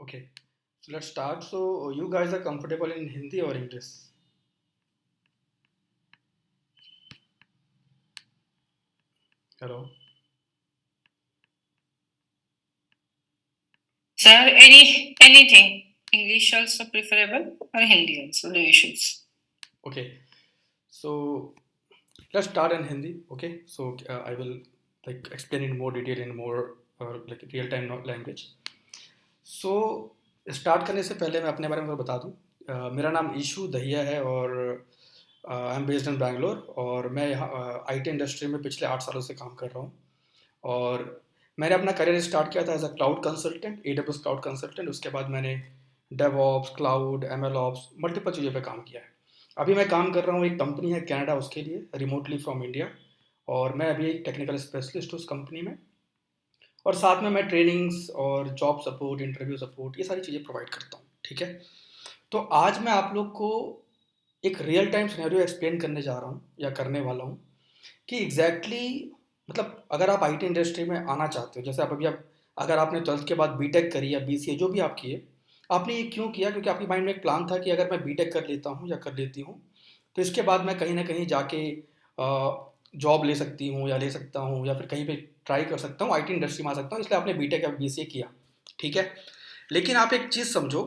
Okay, so let's start. So you guys are comfortable in Hindi or English? Hello. Sir, anything. English also preferable or Hindi also, no issues. Okay, so let's start in Hindi. Okay, so I will like explain in more detail in more like real time language. So start करने से पहले मैं अपने बारे में थोड़ा बता दूं। मेरा नाम ईशू दहिया है और I am based in Bangalore और मैं यहाँ आईटी इंडस्ट्री में पिछले 8 सालों से काम कर रहा हूँ। और मैंने अपना करियर स्टार्ट किया था as a cloud consultant, AWS cloud consultant. उसके बाद मैंने DevOps, cloud, ML ops, multiple चीज़ों पे काम किया है। अभी मैं काम कर रहा हूँ, एक कंपनी है कनाडा, उसके लिए रिमोटली फ्रॉम इंडिया। और मैं अभी एक टेक्निकल स्पेशलिस्ट हूँ उस कंपनी में। और साथ में मैं ट्रेनिंग्स और जॉब सपोर्ट, इंटरव्यू सपोर्ट, ये सारी चीज़ें प्रोवाइड करता हूँ। ठीक है, तो आज मैं आप लोग को एक रियल टाइम सिनेरियो एक्सप्लेन करने जा रहा हूँ या करने वाला हूँ कि मतलब अगर आप आईटी इंडस्ट्री में आना चाहते हो, जैसे आप अगर आपने 12th के बाद बीटेक करी या बीसीए जो भी आप किए, आपने ये क्यों किया? क्योंकि आपके माइंड में एक प्लान था कि अगर मैं बीटेक कर लेता हूँ या कर लेती हूँ तो इसके बाद मैं कहीं ना कहीं जाके जॉब ले सकती हूँ या ले सकता हूँ या फिर कहीं पे ट्राई कर सकता हूँ, आईटी इंडस्ट्री में आ सकता हूँ, इसलिए आपने बीटेक या बीसीए किया। ठीक है, लेकिन आप एक चीज़ समझो,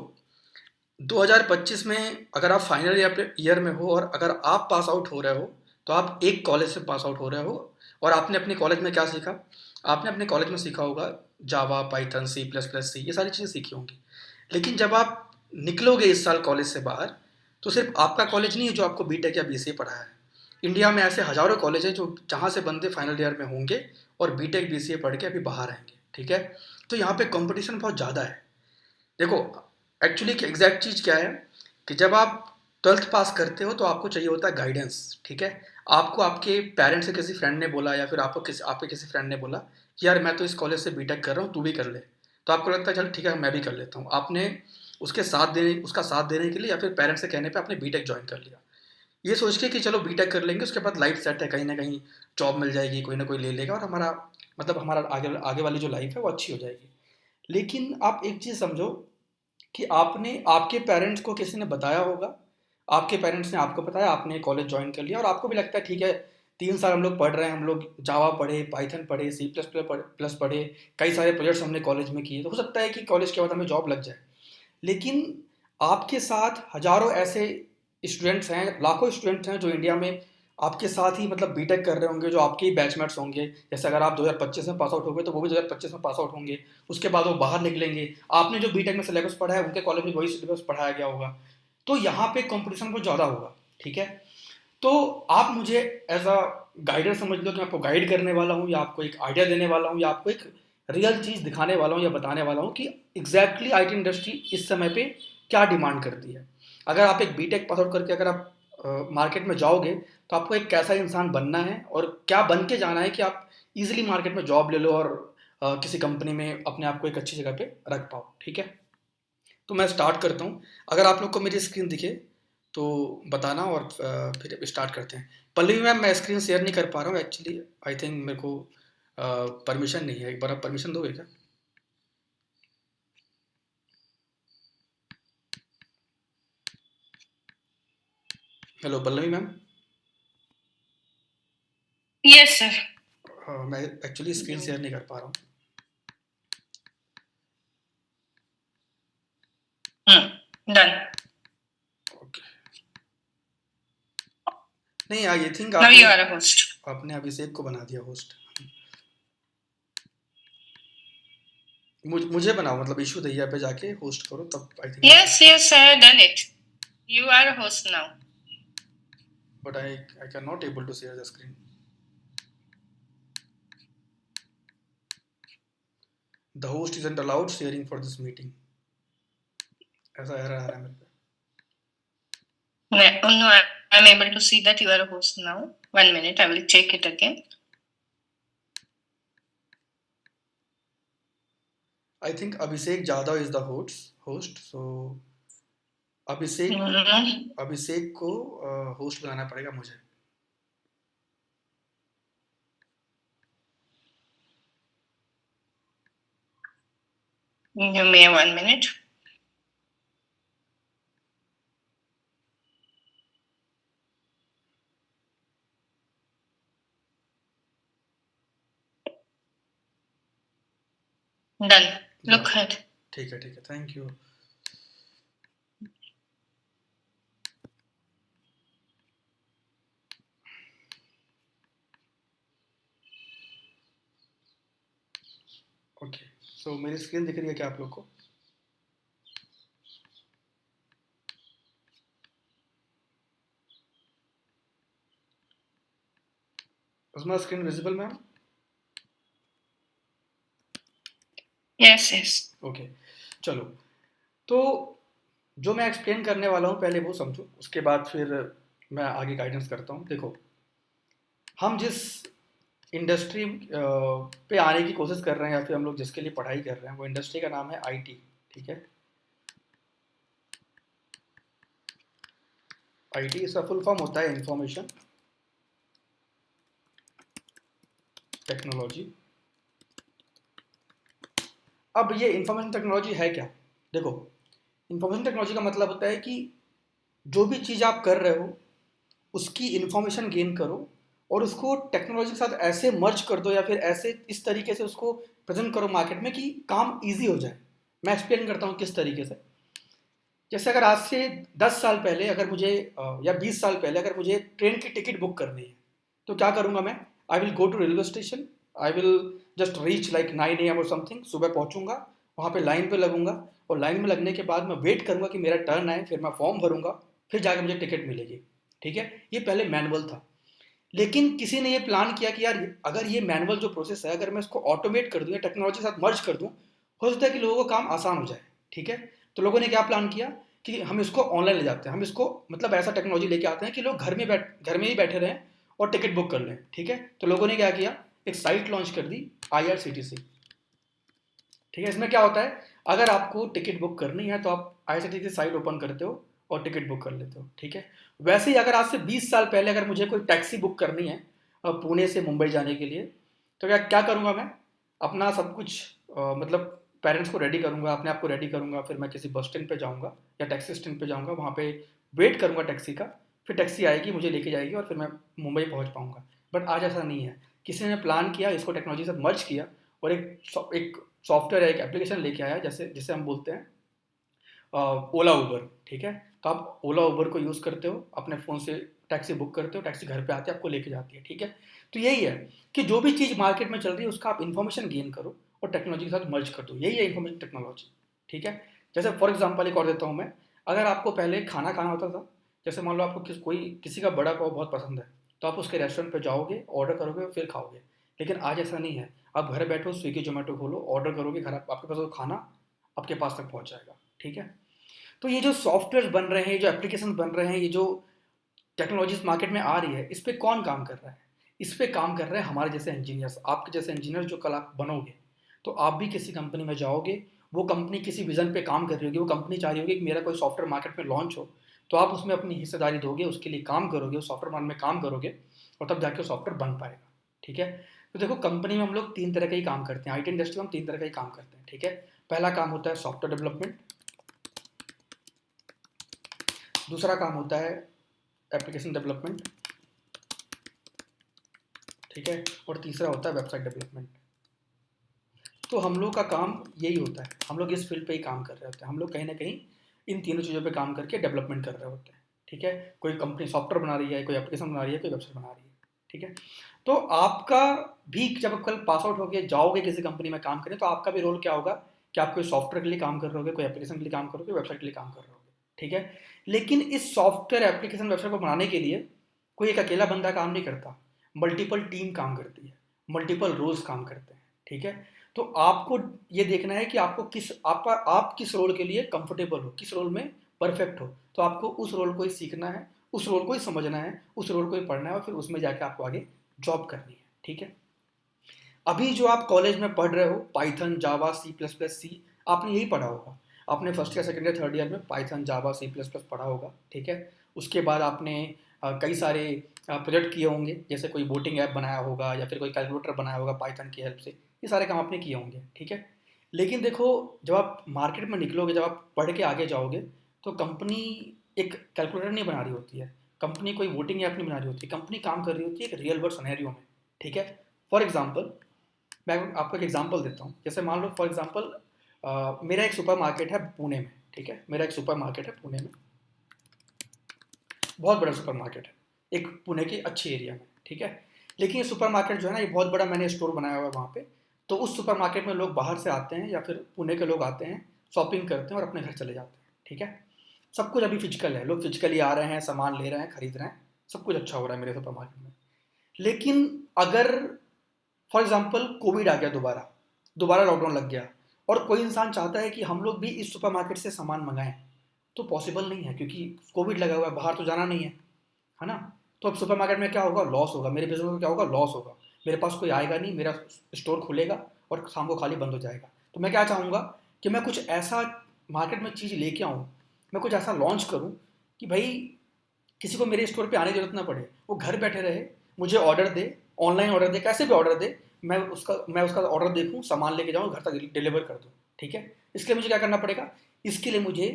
2025 में अगर आप फाइनल ईयर में हो और अगर आप पास आउट हो रहे हो तो आप एक कॉलेज से पास आउट हो रहे हो और आपने अपने कॉलेज में क्या सीखा? आपने अपने कॉलेज में सीखा होगा जावा, पाइथन, सी प्लस प्लस, सी, ये सारी चीज़ें सीखी होंगी। लेकिन जब आप निकलोगे इस साल कॉलेज से बाहर, तो सिर्फ आपका कॉलेज नहीं है जो आपको बीटेक या बीसीए पढ़ाया है। इंडिया में ऐसे हजारों कॉलेज हैं जो जहाँ से बंदे फाइनल ईयर में होंगे और बीटेक बीसीए पढ़ के अभी बाहर आएंगे। ठीक है, तो यहाँ पे कंपटीशन बहुत ज़्यादा है। देखो, एक्चुअली एग्जैक्ट चीज़ क्या है कि जब आप 12th पास करते हो तो आपको चाहिए होता है गाइडेंस। ठीक है, आपको आपके पेरेंट्स से किसी फ्रेंड ने बोला या फिर आपके किसी फ्रेंड ने बोला कि यार मैं तो इस कॉलेज से बीटेक कर रहा हूँ, तू भी कर ले। तो आपको लगता है चल ठीक है मैं भी कर लेता हूँ। आपने उसका साथ देने के लिए या फिर पेरेंट्स के कहने पे आपने बीटेक ज्वाइन कर लिया, ये सोच के कि चलो बीटेक कर लेंगे, उसके बाद लाइफ सेट है, कहीं ना कहीं जॉब मिल जाएगी, कोई ना कोई ले लेगा और हमारा आगे आगे वाली जो लाइफ है वो अच्छी हो जाएगी। लेकिन आप एक चीज़ समझो कि आपने आपके पेरेंट्स को किसी ने बताया होगा, आपके पेरेंट्स ने आपको बताया, आपने कॉलेज ज्वाइन कर लिया और आपको भी लगता है ठीक है 3 साल हम लोग पढ़ रहे हैं, हम लोग जावा पढ़े, पाइथन पढ़े, सी प्लस प्लस पढ़े, कई सारे प्रोजेक्ट्स हमने कॉलेज में किए, तो हो सकता है कि कॉलेज के बाद हमें जॉब लग जाए। लेकिन आपके साथ हजारों ऐसे स्टूडेंट्स हैं, लाखों स्टूडेंट्स हैं जो इंडिया में आपके साथ ही मतलब बीटेक कर रहे होंगे, जो आपके ही बैचमेट्स होंगे। जैसे अगर आप 2025 में पास आउट हो गए तो वो भी 2025 में पास आउट होंगे, उसके बाद वो बाहर निकलेंगे, आपने जो बीटेक में सिलेबस पढ़ा है उनके कॉलेज में वही सिलेबस पढ़ाया गया होगा। तो यहाँ पे कंपटीशन बहुत ज़्यादा होगा। ठीक है, तो आप मुझे एज अ गाइडर समझ लो कि मैं आपको गाइड करने वाला हूँ या आपको एक आइडिया देने वाला हूँ या आपको एक रियल चीज़ दिखाने वाला हूँ या बताने वाला हूँ कि एग्जैक्टली आईटी इंडस्ट्री इस समय पे क्या डिमांड करती है। अगर आप एक बीटेक पास आउट करके अगर आप मार्केट में जाओगे तो आपको एक कैसा इंसान बनना है और क्या बन के जाना है कि आप इजीली मार्केट में जॉब ले लो और किसी कंपनी में अपने आप को एक अच्छी जगह पे रख पाओ। ठीक है, तो मैं स्टार्ट करता हूँ। अगर आप लोग को मेरी स्क्रीन दिखे तो बताना और फिर स्टार्ट करते हैं। पल्लवी मैम, मैं स्क्रीन शेयर नहीं कर पा रहा हूँ एक्चुअली, आई थिंक मेरे को परमिशन नहीं है। एक बार आप परमिशन दोगे क्या? Hello Pallavi ma'am. Yes, sir. मैं एक्चुअली स्क्रीन शेयर नहीं कर पा रहा हूँ। Done. ओके, नहीं आई थिंक Now you आपने are a host. आपने अभिषेक को बना दिया होस्ट। मुझे बनाओ, मतलब इशू दैया पे जाके होस्ट करो, तब I think Yes, I have done it. You are a host now. But I can not able to share the screen. The host isn't allowed sharing for this meeting, ऐसा error आ रहा है मेरे पे। No, I'm able to see that you are a host now. 1 minute, I will check it again. I think Abhishek Jadhav is the host, so Abhishek Abhishek को host बनाना पड़ेगा मुझे। Give me 1 minute. Done. Yeah. Look ahead. ठीक है, thank you. Okay, सो मेरी screen दिख रही है क्या आप लोग को? Is my screen visible, ma'am? Yes. Okay, चलो, तो जो मैं एक्सप्लेन करने वाला हूँ पहले वो समझो, उसके बाद फिर मैं आगे गाइडेंस करता हूँ। देखो, हम जिस इंडस्ट्री पे आने की कोशिश कर रहे हैं या फिर हम लोग जिसके लिए पढ़ाई कर रहे हैं, वो इंडस्ट्री का नाम है आईटी। ठीक है, आईटी इसका फुल फॉर्म होता है इंफॉर्मेशन टेक्नोलॉजी। अब ये इंफॉर्मेशन टेक्नोलॉजी है क्या? देखो, इंफॉर्मेशन टेक्नोलॉजी का मतलब होता है कि जो भी चीज़ आप कर रहे हो उसकी इंफॉर्मेशन गेन करो और उसको टेक्नोलॉजी के साथ ऐसे मर्ज कर दो या फिर ऐसे इस तरीके से उसको प्रेजेंट करो मार्केट में कि काम इजी हो जाए। मैं एक्सप्लेन करता हूँ किस तरीके से। जैसे अगर आज से 10 साल पहले अगर मुझे या 20 साल पहले अगर मुझे ट्रेन की टिकट बुक करनी है तो क्या करूँगा मैं? I will go to railway station, I will just reach like 9 AM और समथिंग, सुबह पहुँचूंगा, वहाँ पे लाइन पे लगूंगा और लाइन में लगने के बाद मैं वेट करूँगा कि मेरा टर्न आए, फिर मैं फॉर्म भरूंगा, फिर जाकर मुझे टिकट मिलेगी। ठीक है, ये पहले मैनुअल था। लेकिन किसी ने ये प्लान किया कि यार अगर ये मैनुअल जो प्रोसेस है अगर मैं इसको ऑटोमेट कर दूं या टेक्नोलॉजी के साथ मर्ज कर दूं, हो सकता है कि लोगों का काम आसान हो जाए। ठीक है, तो लोगों ने क्या प्लान किया कि हम इसको ऑनलाइन ले जाते हैं, हम इसको मतलब ऐसा टेक्नोलॉजी लेके आते हैं कि लोग घर में ही बैठे रहें और टिकट बुक कर लें। ठीक है, तो लोगों ने क्या किया, एक साइट लॉन्च कर दी, IRCTC। ठीक है, इसमें क्या होता है, अगर आपको टिकट बुक करनी है तो आप IRCTC साइट ओपन करते हो और टिकट बुक कर लेते हो। ठीक है, वैसे ही अगर आज से 20 साल पहले अगर मुझे कोई टैक्सी बुक करनी है पुणे से मुंबई जाने के लिए, तो क्या क्या करूँगा मैं? अपना सब कुछ मतलब पेरेंट्स को रेडी करूँगा, अपने आप को रेडी करूँगा, फिर मैं किसी बस स्टैंड पे जाऊँगा या टैक्सी स्टैंड पे जाऊँगा, वहाँ पे वेट करूँगा टैक्सी का, फिर टैक्सी आएगी, मुझे लेके जाएगी और फिर मैं मुंबई पहुँच पाऊँगा। बट आज ऐसा नहीं है, किसी ने प्लान किया, इसको टेक्नोलॉजी से मर्ज किया और एक सॉफ्टवेयर है, एक एप्लीकेशन लेके आया, जैसे जिसे हम बोलते हैं ओला उबर। ठीक है, तो आप ओला उबर को यूज़ करते हो, अपने फ़ोन से टैक्सी बुक करते हो, टैक्सी घर पे आती है, आपको लेके जाती है। ठीक है, तो यही है कि जो भी चीज़ मार्केट में चल रही है उसका आप इन्फॉर्मेशन गेन करो और टेक्नोलॉजी के साथ मर्ज कर दो, यही है इन्फॉर्मेशन टेक्नोलॉजी। ठीक है, जैसे फॉर एग्जांपल एक और देता हूँ मैं, अगर आपको पहले खाना खाना होता था, जैसे मान लो आपको किसी का बड़ा पाव बहुत पसंद है, तो आप उसके रेस्टोरेंट पे जाओगे, ऑर्डर करोगे और फिर खाओगे। लेकिन आज ऐसा नहीं है, आप घर बैठो, स्विगी जोमेटो खोलो, ऑर्डर करोगे, घर आपके पास वो खाना आपके पास तक पहुँच जाएगा। ठीक है, तो ये जो सॉफ्टवेयर बन रहे हैं, जो एप्लीकेशन बन रहे हैं, ये जो टेक्नोलॉजीज मार्केट में आ रही है, इस पे कौन काम कर रहा है? इस पे काम कर रहे हैं हमारे जैसे इंजीनियर्स, आपके जैसे इंजीनियर जो कल आप बनोगे, तो आप भी किसी कंपनी में जाओगे, वो कंपनी किसी विजन पे काम कर रही होगी, वो कंपनी चाह रही होगी कि मेरा कोई सॉफ्टवेयर मार्केट में लॉन्च हो, तो आप उसमें अपनी हिस्सेदारी दोगे, उसके लिए काम करोगे, उस सॉफ्टवेयर में काम करोगे और तब जाके सॉफ्टवेयर बन पाएगा। ठीक है, तो देखो कंपनी में हम लोग तीन तरह का ही काम करते हैं, IT इंडस्ट्री में हम तीन तरह का ही काम करते हैं। ठीक है, पहला काम होता है सॉफ्टवेयर डेवलपमेंट, दूसरा काम होता है एप्लीकेशन डेवलपमेंट, ठीक है, और तीसरा होता है वेबसाइट डेवलपमेंट। तो हम लोग का काम यही होता है, हम लोग इस फील्ड पे ही काम कर रहे होते हैं, हम लोग कहीं ना कहीं इन तीनों चीज़ों पे काम करके डेवलपमेंट कर रहे होते हैं। ठीक है, कोई कंपनी सॉफ्टवेयर बना रही है, कोई एप्लीकेशन बना रही है, कोई वेबसाइट बना रही है। ठीक है, तो आपका भी जब कल पास आउट होकर जाओगे किसी कंपनी में काम करने, तो आपका भी रोल क्या होगा कि आप कोई सॉफ्टवेयर के लिए काम कर रहे होगे, कोई एप्लीकेशन के लिए काम करोगे, वेबसाइट के लिए काम कर रहे होगे। ठीक है, लेकिन इस सॉफ्टवेयर एप्लीकेशन वेबसाइट को बनाने के लिए कोई एक अकेला बंदा काम नहीं करता, मल्टीपल टीम काम करती है, मल्टीपल रोल्स काम करते हैं। ठीक है, तो आपको ये देखना है कि आप किस रोल के लिए कंफर्टेबल हो, किस रोल में परफेक्ट हो, तो आपको उस रोल को ही सीखना है, उस रोल को ही समझना है, उस रोल को ही पढ़ना है और फिर उसमें जाके आपको आगे जॉब करनी है। ठीक है, अभी जो आप कॉलेज में पढ़ रहे हो पाइथन, जावा, C++, आपने यही पढ़ा होगा, आपने first year, second year, third year में पाइथन, जावा, C++ पढ़ा होगा। ठीक है, उसके बाद आपने कई सारे प्रोजेक्ट किए होंगे, जैसे कोई वोटिंग ऐप बनाया होगा या फिर कोई कैलकुलेटर बनाया होगा पाइथन की हेल्प से, ये सारे काम आपने किए होंगे। ठीक है, लेकिन देखो जब आप मार्केट में निकलोगे, जब आप पढ़ के आगे जाओगे, तो कंपनी एक कैलकुलेटर नहीं बना रही होती है, कंपनी कोई वोटिंग ऐप नहीं बना रही होती, कंपनी काम कर रही होती है एक रियल वर्ल्ड सिनेरियो में। ठीक है, फॉर एग्जाम्पल मैं आपको एक एग्जांपल देता हूँ। जैसे मान लो फॉर एग्जांपल मेरा एक सुपर मार्केट है पुणे में, ठीक है, मेरा एक सुपर मार्केट है पुणे में, बहुत बड़ा सुपर मार्केट है, एक पुणे के अच्छे एरिया में, ठीक है। लेकिन ये सुपर मार्केट जो है ना, ये बहुत बड़ा मैंने स्टोर बनाया हुआ है वहाँ पे। तो उस सुपर मार्केट में लोग बाहर से आते हैं या फिर पुणे के लोग आते हैं, शॉपिंग करते हैं और अपने घर चले जाते हैं, ठीक है। सब कुछ अभी फिजिकल है, लोग फिजिकली आ रहे हैं, सामान ले रहे हैं, खरीद रहे हैं, सब कुछ अच्छा हो रहा है मेरे सुपर मार्केट में। लेकिन अगर फॉर एग्जाम्पल कोविड आ गया, दोबारा दोबारा लॉकडाउन लग गया, और कोई इंसान चाहता है कि हम लोग भी इस सुपर मार्केट से सामान मंगाएं, तो पॉसिबल नहीं है, क्योंकि कोविड लगा हुआ है, बाहर तो जाना नहीं है ना। तो अब सुपर मार्केट में क्या होगा, लॉस होगा, मेरे बिजनेस में क्या होगा, लॉस होगा। मेरे पास कोई आएगा नहीं, मेरा स्टोर खुलेगा और शाम को खाली बंद हो जाएगा। तो मैं क्या चाहूँगा कि मैं कुछ ऐसा मार्केट में चीज़ लेके आऊँ, मैं कुछ ऐसा लॉन्च करूँ कि भाई किसी को मेरे स्टोर पे आने की जरूरत ना पड़े, वो घर बैठे रहे, मुझे ऑर्डर दे, ऑनलाइन ऑर्डर दे, कैसे भी ऑर्डर दे, मैं उसका ऑर्डर देखूँ, सामान लेके जाऊँ, घर तक डिलीवर कर दूँ, ठीक है। इसके लिए मुझे क्या करना पड़ेगा, इसके लिए मुझे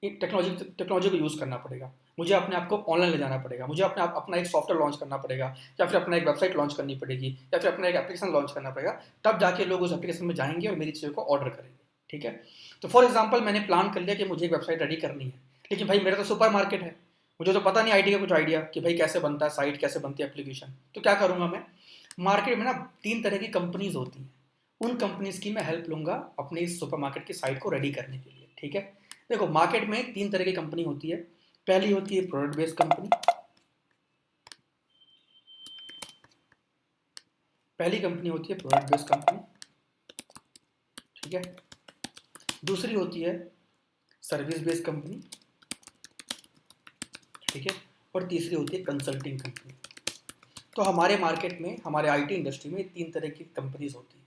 एक टेक्नोलॉजी टेक्नोलॉजी को यूज़ करना पड़ेगा, मुझे अपने आप को ऑनलाइन ले जाना पड़ेगा, मुझे अपना एक सॉफ्टवेयर लॉन्च करना पड़ेगा, या फिर अपना एक वेबसाइट लॉन्च करनी पड़ेगी, या फिर अपना एक एप्लीकेशन लॉन्च करना पड़ेगा। तब जाके लोग उस एप्लीकेशन में जाएंगे और मेरी चीज़ों को ऑर्डर करेंगे, ठीक है। तो फॉर एग्जाम्पल मैंने प्लान कर लिया कि मुझे एक वेबसाइट रेडी करनी है, लेकिन भाई मेरा तो सुपर मार्केट है, मुझे तो पता नहीं आईटी का कुछ आइडिया कि भाई कैसे बनता है साइट, कैसे बनती है एप्लीकेशन। तो क्या करूँगा मैं, मार्केट में ना 3 तरह की कंपनीज होती हैं, उन कंपनीज की मैं हेल्प लूंगा अपने इस सुपर मार्केट की साइट को रेडी करने के लिए, ठीक है। देखो मार्केट में 3 तरह की कंपनी होती है। पहली होती है प्रोडक्ट बेस्ड कंपनी, पहली कंपनी होती है प्रोडक्ट बेस्ड कंपनी, ठीक है। दूसरी होती है सर्विस बेस्ड कंपनी, ठीक है। और तीसरी होती है कंसल्टिंग कंपनी। तो हमारे मार्केट में, हमारे आईटी इंडस्ट्री में 3 तरह की कंपनीज होती हैं,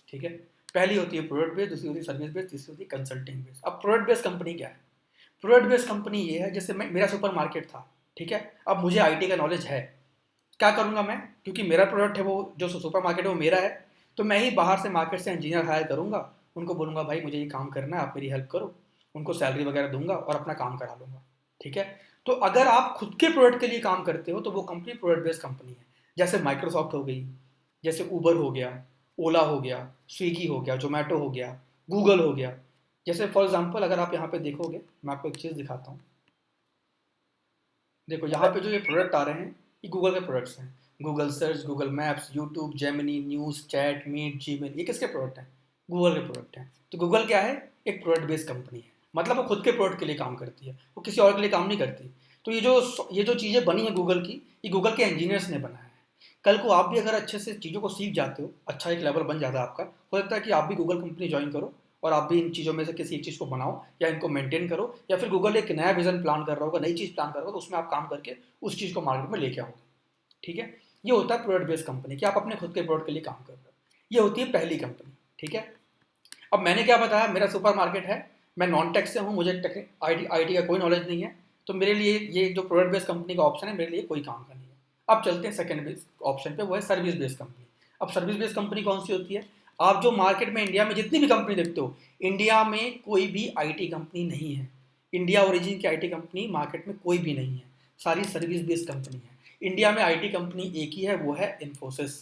ठीक है। पहली होती है प्रोडक्ट बेस्ड, दूसरी होती है सर्विस बेस्ड, तीसरी होती है कंसल्टिंग बेस्ड। अब प्रोडक्ट बेस्ड कंपनी क्या है, प्रोडक्ट बेस्ड कंपनी ये है, जैसे मेरा सुपर मार्केट था, ठीक है। अब मुझे आईटी का नॉलेज है, क्या करूँगा मैं, क्योंकि मेरा प्रोडक्ट है, वो जो सुपर मार्केट है वो मेरा है, तो मैं ही बाहर से मार्केट से इंजीनियर हायर करूँगा, उनको बोलूँगा भाई मुझे ये काम करना है, आप मेरी हेल्प करो, उनको सैलरी वगैरह दूंगा और अपना काम करा लूँगा, ठीक है। तो अगर आप खुद के प्रोडक्ट के लिए काम करते हो तो वो कंपनी प्रोडक्ट बेस्ड कंपनी है। जैसे माइक्रोसॉफ्ट हो गई, जैसे ऊबर हो गया, ओला हो गया, स्विगी हो गया, जोमेटो हो गया, गूगल हो गया। जैसे फॉर एग्जाम्पल अगर आप यहाँ पे देखोगे, मैं आपको एक चीज़ दिखाता हूँ। देखो यहाँ पे जो ये प्रोडक्ट आ रहे हैं, ये गूगल के प्रोडक्ट्स हैं। Google search, Google maps, YouTube, Gemini, news, chat, meet, Gmail, ये किसके प्रोडक्ट हैं, गूगल के प्रोडक्ट हैं। तो गूगल क्या है, एक प्रोडक्ट बेस्ड कंपनी है, मतलब वो खुद के प्रोडक्ट के लिए काम करती है, वो किसी और के लिए काम नहीं करती। तो ये जो चीज़ें बनी है गूगल की, ये गूगल के इंजीनियर्स ने बनाया है। कल को आप भी अगर अच्छे से चीज़ों को सीख जाते हो, अच्छा एक लेवल बन जाता है आपका, हो सकता है कि आप भी गूगल कंपनी ज्वाइन करो और आप भी इन चीज़ों में से किसी एक चीज़ को बनाओ या इनको मेंटेन करो, या फिर गूगल एक नया विजन प्लान कर रहा होगा, नई चीज़ प्लान कर रहा होगा, तो उसमें आप काम करके उस चीज़ को मार्केट में लेके आओगे, ठीक है। ये होता है प्रोडक्ट बेस्ड कंपनी कि आप अपने खुद के प्रोडक्ट के लिए काम कर रहे हो। ये होती है पहली कंपनी, ठीक है। अब मैंने क्या बताया, मेरा सुपर मार्केट है, मैं नॉन टेक से हूँ, मुझे आईटी का कोई नॉलेज नहीं है, तो मेरे लिए ये जो प्रोडक्ट बेस्ड कंपनी का ऑप्शन है मेरे लिए कोई काम का नहीं है। अब चलते हैं सेकंड बेस्ड ऑप्शन पे, वो है सर्विस बेस्ड कंपनी। अब सर्विस बेस्ड कंपनी कौन सी होती है, आप जो मार्केट में इंडिया में जितनी भी कंपनी देखते हो, इंडिया में कोई भी आईटी कंपनी नहीं है, इंडिया ओरिजिन की आईटी कंपनी मार्केट में कोई भी नहीं है, सारी सर्विस बेस्ड कंपनी है। इंडिया में आईटी कंपनी एक ही है, वो है इन्फोसिस।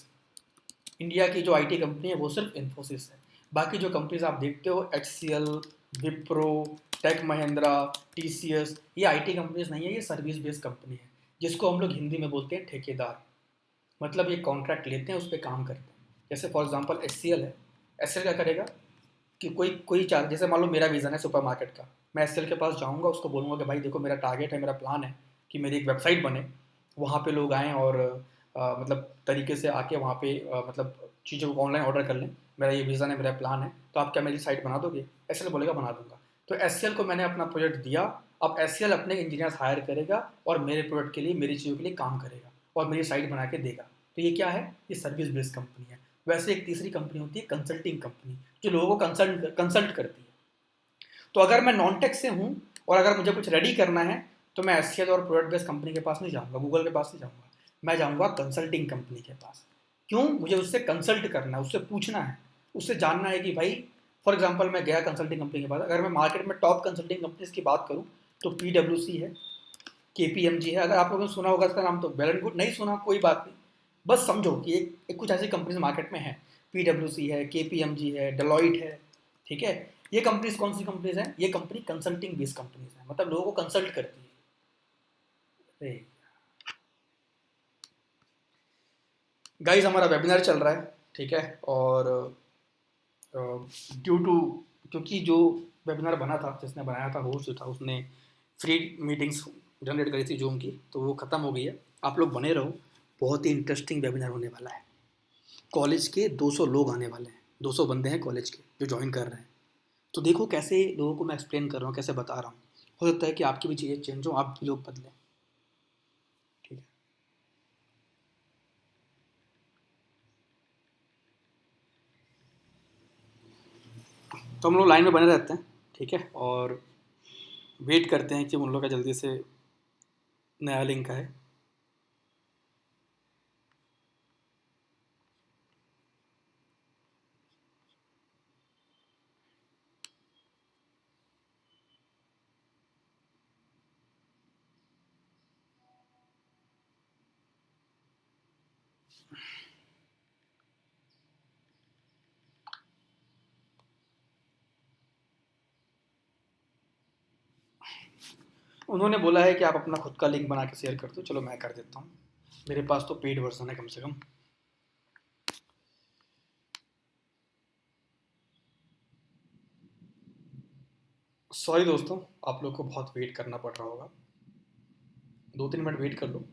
इंडिया की जो आईटी कंपनी है वो सिर्फ इन्फोसिस है। बाकी जो कंपनीज आप देखते हो, H C L, Wipro, Tech Mahindra, T C S, ये आईटी कंपनीज नहीं है, ये सर्विस बेस्ड कंपनी है, जिसको हम लोग हिंदी में बोलते हैं ठेकेदार। मतलब ये कॉन्ट्रैक्ट लेते हैं, उस पर काम करते हैं। जैसे for example H C L है, एच सी एल क्या करेगा कि कोई कोई चार, जैसे मान लो मेरा विज़न है सुपर मार्केट का, मैं एच सी एल के पास जाऊँगा, उसको बोलूँगा कि भाई देखो मेरा टारगेट है, मेरा प्लान है कि मेरी एक वेबसाइट बने, वहाँ पे लोग आएँ और मतलब तरीके से आके वहाँ पे मतलब चीज़ों को ऑनलाइन ऑर्डर कर लें, मेरा ये विज़न है, मेरा प्लान है, तो आप क्या मेरी साइट बना दोगे, एच सी एल बोलेगा बना दूंगा। तो एच सी एल को मैंने अपना प्रोजेक्ट दिया, अब एच सी एल अपने इंजीनियर्स हायर करेगा और मेरे प्रोडक्ट के लिए, मेरी चीज़ों के लिए काम करेगा और मेरी साइट बना के देगा। तो ये क्या है, ये सर्विस बेस्ड कंपनी है। वैसे एक तीसरी कंपनी होती है कंसल्टिंग कंपनी, जो लोगों को कंसल्ट करती है। तो अगर मैं नॉन टेक से हूँ और अगर मुझे कुछ रेडी करना है, तो मैं एच सी एल और प्रोडक्ट बेस्ड कंपनी के पास नहीं जाऊँगा, गूगल के पास नहीं जाऊँगा, मैं जाऊँगा कंसल्टिंग कंपनी के पास। क्यों, मुझे उससे कंसल्ट करना है, उससे पूछना है, उससे जानना है कि भाई फॉर एग्जांपल मैं गया कंसल्टिंग कंपनी के पास, अगर मैं मार्केट में टॉप कंसल्टिंग कंपनीज की बात करूँ तो PwC है, KPMG है, अगर आप लोगों ने सुना होगा इसका नाम, तो वेल एंड गुड, नहीं सुना कोई बात नहीं, बस समझो कि एक कुछ ऐसी कंपनीज मार्केट में है, पीडब्ल्यूसी है, केपीएमजी है, डेलॉइट है, ठीक है। ये कंपनीज कौन सी कंपनीज हैं? ये कंपनी कंसल्टिंग बेस्ड कंपनीज है, मतलब लोगों को कंसल्ट करती है। गाइस हमारा वेबिनार चल रहा है, ठीक है। और ड्यू टू, क्योंकि जो वेबिनार बना था, जिसने बनाया था, होस्ट जो था, उसने फ्री मीटिंग्स जनरेट करी थी जूम की, तो वो ख़त्म हो गई है। आप लोग बने रहो, बहुत ही इंटरेस्टिंग वेबिनार होने वाला है। कॉलेज के 200 लोग आने वाले हैं, 200 बंदे हैं कॉलेज के जो ज्वाइन कर रहे हैं। तो देखो कैसे लोगों को मैं एक्सप्लेन कर रहा हूँ, कैसे बता रहा हूँ। हो सकता है कि आपकी भी चीज़ें चेंज हो, आप भी लोग बदलें, ठीक है। तो हम लोग लाइन में बने रहते हैं, ठीक है, और वेट करते हैं कि उन लोग का जल्दी से नया लिंक आए। उन्होंने बोला है कि आप अपना खुद का लिंक बना के शेयर कर दो, चलो मैं कर देता हूँ। मेरे पास तो पेड वर्जन है कम से कम। सॉरी दोस्तों, आप लोग को बहुत वेट करना पड़ रहा होगा, 2-3 मिनट वेट कर लो।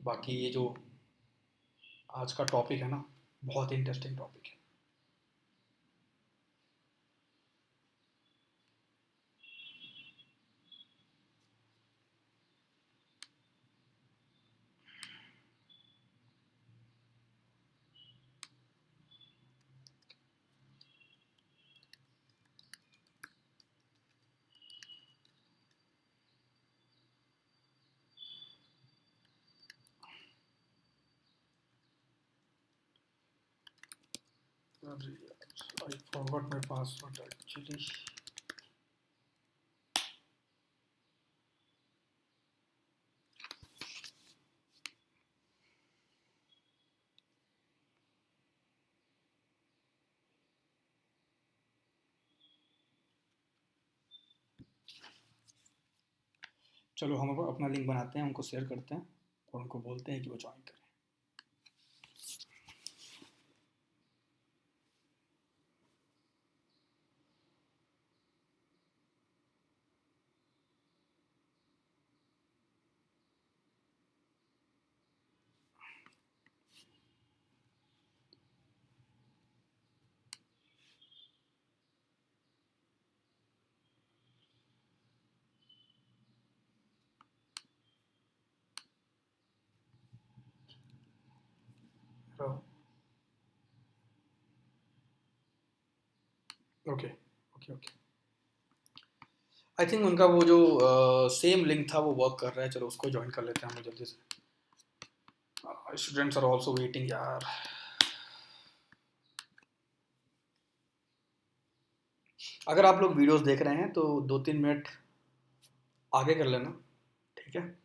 बाकी ये जो आज का टॉपिक है ना, बहुत ही इंटरेस्टिंग टॉपिक है। I forgot my password actually. चलो हम अपना लिंक बनाते हैं, उनको शेयर करते हैं और उनको बोलते हैं कि वो ज्वाइन करें। Okay okay okay. I think उनका वो जो सेम लिंक था वो वर्क कर रहा है, चलो उसको ज्वाइन कर लेते हैं हम लोग जल्दी से। स्टूडेंट्स आर ऑल्सो वेटिंग यार। अगर आप लोग वीडियोस देख रहे हैं तो 2-3 मिनट आगे कर लेना, ठीक है।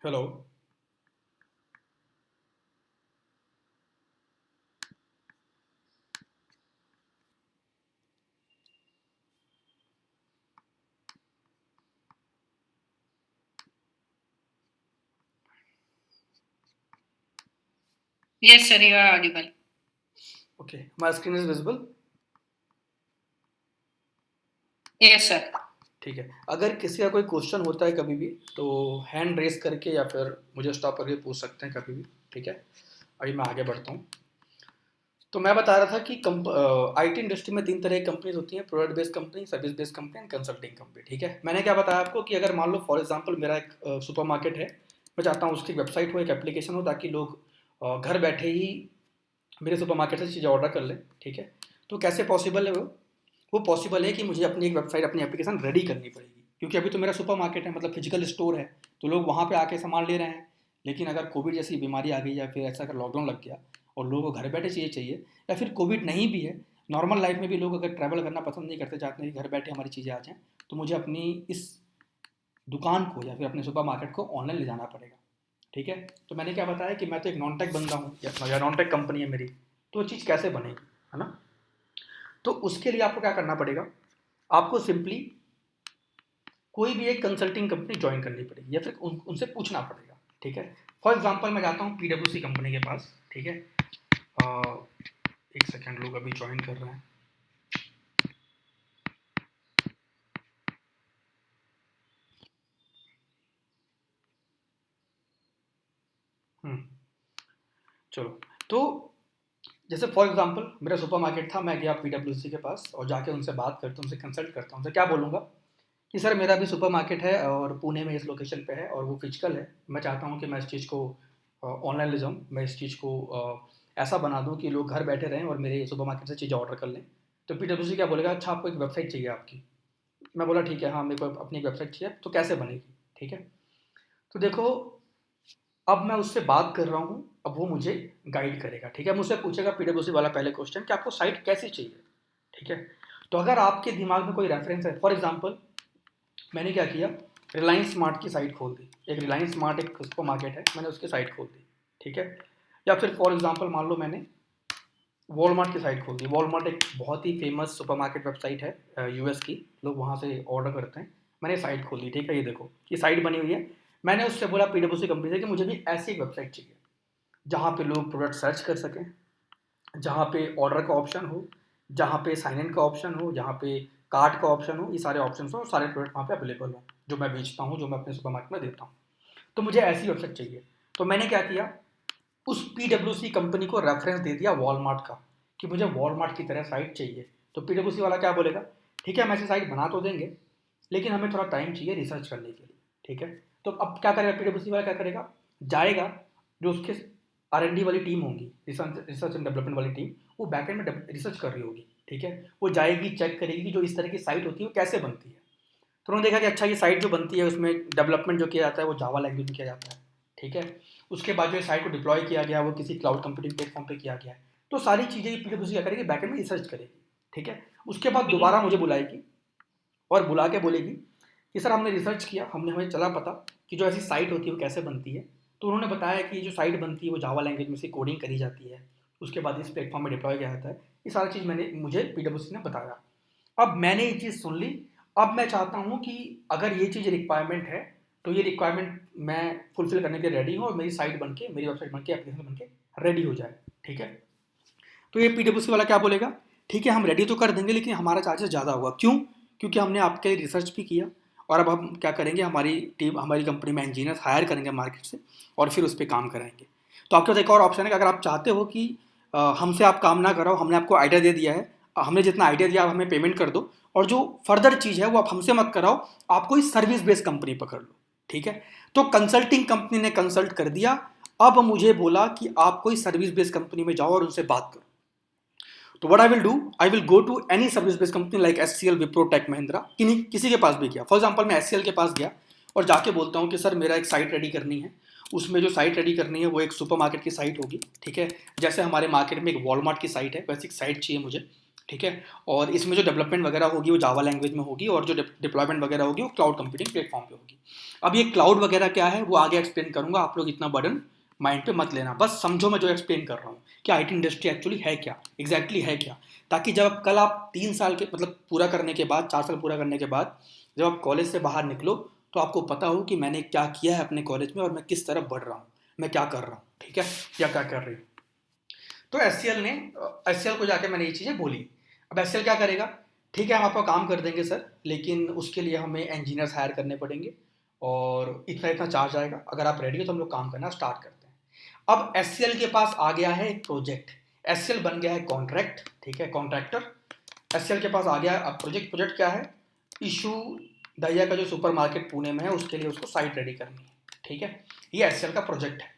Hello. Yes, sir, you are audible. Okay, my screen is visible. Yes, sir. ठीक है, अगर किसी का कोई क्वेश्चन होता है कभी भी तो हैंड रेस करके या फिर मुझे स्टॉप करके पूछ सकते हैं कभी भी, ठीक है। अभी मैं आगे बढ़ता हूँ। तो मैं बता रहा था कि आईटी इंडस्ट्री में 3 तरह की कंपनीज होती हैं, product based company, service based company and consulting company, ठीक है। मैंने क्या बताया आपको कि अगर मान लो फॉर एग्जांपल मेरा एक सुपरमार्केट है, मैं चाहता हूँ उसकी वेबसाइट हो, एक एप्लीकेशन हो, ताकि लोग घर बैठे ही मेरे सुपरमार्केट से चीज़ें ऑर्डर कर लें, ठीक है। तो कैसे पॉसिबल है वो पॉसिबल है कि मुझे अपनी एक वेबसाइट, अपनी एप्लीकेशन रेडी करनी पड़ेगी, क्योंकि अभी तो मेरा सुपरमार्केट है, मतलब फिजिकल स्टोर है, तो लोग वहाँ पे आके सामान ले रहे हैं। लेकिन अगर कोविड जैसी बीमारी आ गई या फिर ऐसा अगर लॉकडाउन लग गया और लोगों को घर बैठे चीज़ें चाहिए, या फिर कोविड नहीं भी है, नॉर्मल लाइफ में भी लोग अगर ट्रैवल करना पसंद नहीं करते, चाहते हैं कि घर बैठे हमारी चीज़ें आ जाएँ, तो मुझे अपनी इस दुकान को या फिर अपने सुपरमार्केट को ऑनलाइन ले जाना पड़ेगा, ठीक है। तो मैंने क्या बताया कि मैं तो एक नॉन टेक बंदा हूँ या नॉन टेक कंपनी है मेरी, तो वो चीज़ कैसे बनेगी, है ना। तो उसके लिए आपको क्या करना पड़ेगा, आपको सिंपली कोई भी एक कंसल्टिंग कंपनी ज्वाइन करनी पड़ेगी या फिर उनसे पूछना पड़ेगा, ठीक है। फॉर एग्जांपल मैं जाता हूँ पीडब्ल्यूसी कंपनी के पास, ठीक है। एक सेकेंड, लोग अभी ज्वाइन कर रहे हैं। हम्म, चलो। तो जैसे फॉर एग्जांपल मेरा सुपरमार्केट था, मैं गया पीडब्ल्यूसी के पास और जाके उनसे बात करता हूँ, उनसे कंसल्ट करता हूँ, उनसे क्या बोलूँगा कि सर मेरा भी सुपरमार्केट है और पुणे में इस लोकेशन पे है और वो फिजिकल है, मैं चाहता हूँ कि मैं इस चीज़ को ऑनलाइन ले जाऊँ, मैं इस चीज़ को ऐसा बना दूँ कि लोग घर बैठे रहें और मेरे सुपरमार्केट से चीज़ें ऑर्डर कर लें। तो पीडब्ल्यूसी क्या बोलेगा, अच्छा आपको एक वेबसाइट चाहिए आपकी। मैं बोला ठीक है, हाँ मेरे को अपनी वेबसाइट चाहिए, तो कैसे बनेगी, ठीक है। तो देखो, अब मैं उससे बात कर रहा हूँ, अब वो मुझे गाइड करेगा, ठीक है। मुझसे पूछेगा पीडब्ल्यूसी वाला पहले क्वेश्चन कि आपको साइट कैसी चाहिए, ठीक है। तो अगर आपके दिमाग में कोई रेफरेंस है, फॉर एग्जांपल मैंने क्या किया, रिलायंस स्मार्ट की साइट खोल दी, एक रिलायंस स्मार्ट एक सुपर मार्केट है, मैंने उसकी साइट खोल दी, ठीक है। या फिर फॉर एग्जांपल मान लो मैंने वॉलमार्ट की साइट खोल दी। वॉलमार्ट एक बहुत ही फेमस सुपरमार्केट वेबसाइट है यूएस की, लोग वहाँ से ऑर्डर करते हैं। मैंने साइट खोल दी, ठीक है, ये देखो ये साइट बनी हुई है। मैंने उससे बोला पीडब्ल्यूसी कंपनी से कि मुझे भी ऐसी एक वेबसाइट चाहिए जहाँ पे लोग प्रोडक्ट सर्च कर सकें, जहाँ पे ऑर्डर का ऑप्शन हो, जहाँ पे साइन इन का ऑप्शन हो, जहाँ पे कार्ड का ऑप्शन हो, ये सारे ऑप्शन हो, सारे प्रोडक्ट वहाँ पे अवेलेबल हो जो मैं बेचता हूँ, जो मैं अपने सुपरमार्केट में देता हूँ। तो मुझे ऐसी वेबसाइट चाहिए। तो मैंने क्या किया, उस पीडब्ल्यूसी कंपनी को रेफरेंस दे दिया वॉलमार्ट का कि मुझे वॉलमार्ट की तरह साइट चाहिए। तो पीडब्ल्यूसी वाला क्या बोलेगा, ठीक है हम ऐसी साइट बना तो देंगे, लेकिन हमें थोड़ा टाइम चाहिए रिसर्च करने के लिए, ठीक है। तो अब क्या करेगा पीडब्ल्यूसी वाला, क्या करेगा, जाएगा, जो उसके R&D वाली टीम होगी, रिसर्च एंड डेवलपमेंट वाली टीम, वो बैकएंड में रिसर्च कर रही होगी, ठीक है। वो जाएगी, चेक करेगी कि जो इस तरह की साइट होती है वो कैसे बनती है। तो उन्होंने देखा कि अच्छा ये साइट जो बनती है उसमें डेवलपमेंट जो किया जाता है वो जावा लैंग्वेज में किया जाता है, ठीक है। उसके बाद जो साइट को डिप्लॉय किया गया वो किसी क्लाउड कंप्यूटिंग प्लेटफॉर्म पे किया गया है। तो सारी चीज़ें पीडब्ल्यूसी क्या करेगी, बैकएंड में रिसर्च करेगी, ठीक है। उसके बाद दोबारा मुझे बुलाएगी और बुला के बोलेगी कि सर हमने रिसर्च किया, हमें चला पता कि जो ऐसी साइट होती है वो कैसे बनती है। तो उन्होंने बताया कि जो साइट बनती है वो जावा लैंग्वेज में से कोडिंग करी जाती है, उसके बाद इस प्लेटफॉर्म में डिप्लॉय किया जाता है। ये सारी चीज़ मुझे पीडब्ल्यूसी ने बताया। अब मैंने ये चीज़ सुन ली। अब मैं चाहता हूँ कि अगर ये चीज़ रिक्वायरमेंट है तो ये रिक्वायरमेंट मैं फुलफिल करने के लिए रेडी हूँ और मेरी साइट बन के, मेरी वेबसाइट बन के, एप्लीकेशन बन के रेडी हो जाए, ठीक है। तो ये पीडब्ल्यूसी वाला क्या बोलेगा, ठीक है हम रेडी तो कर देंगे लेकिन हमारा चार्जेस ज़्यादा होगा, क्यों, क्योंकि हमने आपके रिसर्च भी किया और अब हम क्या करेंगे, हमारी टीम, हमारी कंपनी में इंजीनियर्स हायर करेंगे मार्केट से और फिर उस पर काम कराएंगे। तो आपके पास एक और ऑप्शन है कि अगर आप चाहते हो कि हमसे आप काम ना कराओ, हमने आपको आइडिया दे दिया है, हमने जितना आइडिया दिया आप हमें पेमेंट कर दो और जो फर्दर चीज़ है वो आप हमसे मत कराओ, आप कोई सर्विस बेस्ड कंपनी पकड़ लो, ठीक है। तो कंसल्टिंग कंपनी ने कंसल्ट कर दिया। अब मुझे बोला कि आप कोई सर्विस बेस्ड कंपनी में जाओ और उनसे बात करो। तो what I will do, I will go to any service based company like HCL, Wipro, Tech Mahindra, किसी के पास भी गया। फॉर एग्जांपल मैं एचसीएल के पास गया और जाके बोलता हूँ कि सर मेरा एक साइट रेडी करनी है, उसमें जो साइट रेडी करनी है वो एक सुपरमार्केट की साइट होगी, ठीक है। जैसे हमारे मार्केट में एक वॉलमार्ट की साइट है वैसी एक साइट चाहिए मुझे, ठीक है। और इसमें जो डेवलपमेंट वगैरह होगी वो जावा लैंग्वेज में होगी और जो डिप्लॉयमेंट वगैरह होगी वो क्लाउड कंप्यूटिंग प्लेटफॉर्म पे होगी। अब ये क्लाउड वगैरह क्या है वो आगे एक्सप्लेन करूंगा, आप लोग इतना बर्डन माइंड पे मत लेना, बस समझो मैं जो एक्सप्लेन कर रहा हूँ कि आईटी इंडस्ट्री एक्चुअली है क्या, एग्जैक्टली है क्या। ताकि जब कल आप 3 साल के मतलब पूरा करने के बाद, 4 साल पूरा करने के बाद जब आप कॉलेज से बाहर निकलो तो आपको पता हो कि मैंने क्या किया है अपने कॉलेज में और मैं किस तरफ बढ़ रहा हूँ, मैं क्या कर रहा हूँ, ठीक है, या क्या कर रही हूँ। तो एस को जाके मैंने ये चीज़ें बोली। अब एस क्या करेगा, ठीक है हम आपका काम कर देंगे सर, लेकिन उसके लिए हमें इंजीनियर्स हायर करने पड़ेंगे और इतना इतना चार्ज आएगा, अगर आप रेडी हो तो हम लोग काम करना स्टार्ट करते हैं। अब एस के पास आ गया है एक प्रोजेक्ट, एस बन गया है कॉन्ट्रैक्ट, ठीक है कॉन्ट्रैक्टर। एस के पास आ गया है। अब प्रोजेक्ट क्या है, इशू दहिया का जो सुपरमार्केट पुणे में है उसके लिए उसको साइट रेडी करनी है, ठीक है, ये एस का प्रोजेक्ट है।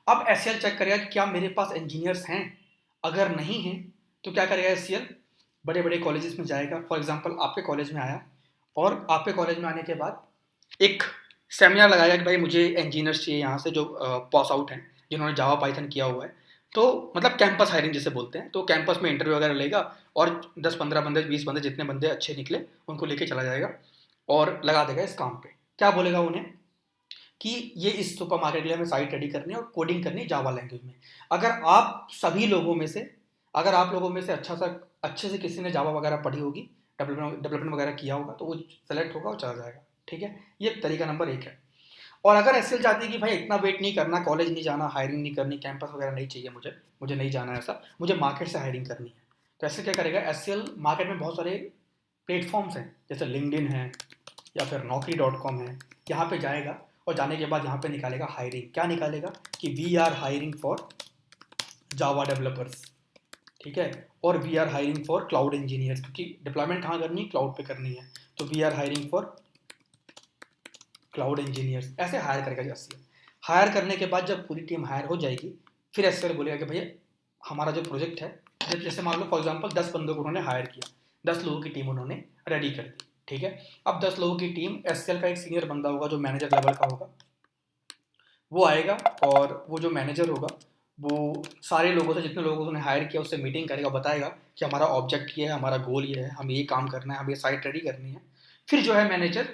अब एस चेक करेगा कि क्या मेरे पास इंजीनियर्स हैं, अगर नहीं है तो क्या करेगा एस बड़े बड़े कॉलेजेस में जाएगा। फॉर एग्जांपल आपके कॉलेज में आया और आपके कॉलेज में आने के बाद एक सेमिनार लगाएगा कि भाई मुझे इंजीनियर्स चाहिए यहाँ से जो पास आउट हैं, जिन्होंने जावा पाइथन किया हुआ है। तो मतलब कैंपस हायरिंग जिसे बोलते हैं, तो कैंपस में इंटरव्यू वगैरह लेगा और 10-15 बंदे 20 बंदे जितने बंदे अच्छे निकले उनको लेके चला जाएगा और लगा देगा इस काम पे। क्या बोलेगा उन्हें कि ये इस सुपर मार्केट के लिए हमें साइट रेडी करनी है और कोडिंग करनी है जावा लैंग्वेज में। अगर आप सभी लोगों में से अगर आप लोगों में से अच्छे से किसी ने जावा वगैरह पढ़ी होगी, डेवलपमेंट वगैरह किया होगा, तो वो सेलेक्ट होगा और चला जाएगा, ठीक है। ये तरीका नंबर 1 है। और अगर एस चाहती है कि भाई इतना वेट नहीं करना, कॉलेज नहीं जाना, हायरिंग नहीं करनी, कैंपस वगैरह नहीं चाहिए मुझे, मुझे नहीं जाना है ऐसा, मुझे मार्केट से हायरिंग करनी है, तो ऐसे क्या करेगा एस मार्केट में बहुत सारे प्लेटफॉर्म्स हैं, जैसे लिंक्डइन है या फिर naukri.com है, यहाँ पे जाएगा और जाने के बाद यहाँ पे निकालेगा हायरिंग। क्या निकालेगा कि we are hiring for Java developers, ठीक है, और we are hiring for cloud engineers, क्योंकि डिप्लॉयमेंट कहाँ करनी है, क्लाउड पे करनी है, तो we are hiring for cloud engineers. ऐसे हायर करेगा एस हायर करने के बाद जब पूरी टीम हायर हो जाएगी, फिर एस बोलेगा कि भैया हमारा जो प्रोजेक्ट है, जैसे मान लो फॉर एग्जाम्पल 10 बंदों को उन्होंने हायर किया, 10 लोगों की टीम उन्होंने रेडी कर दी, ठीक है। अब 10 लोगों की टीम, एस का एक सीनियर बंदा होगा जो मैनेजर लेवल का होगा, वो आएगा और वो जो मैनेजर होगा वो सारे लोगों से, जितने लोगों को उन्होंने हायर किया उससे मीटिंग करेगा, बताएगा कि हमारा ऑब्जेक्ट ये है, हमारा गोल ये है, हमें ये काम करना है, हमें ये साइट रेडी करनी है। फिर जो है मैनेजर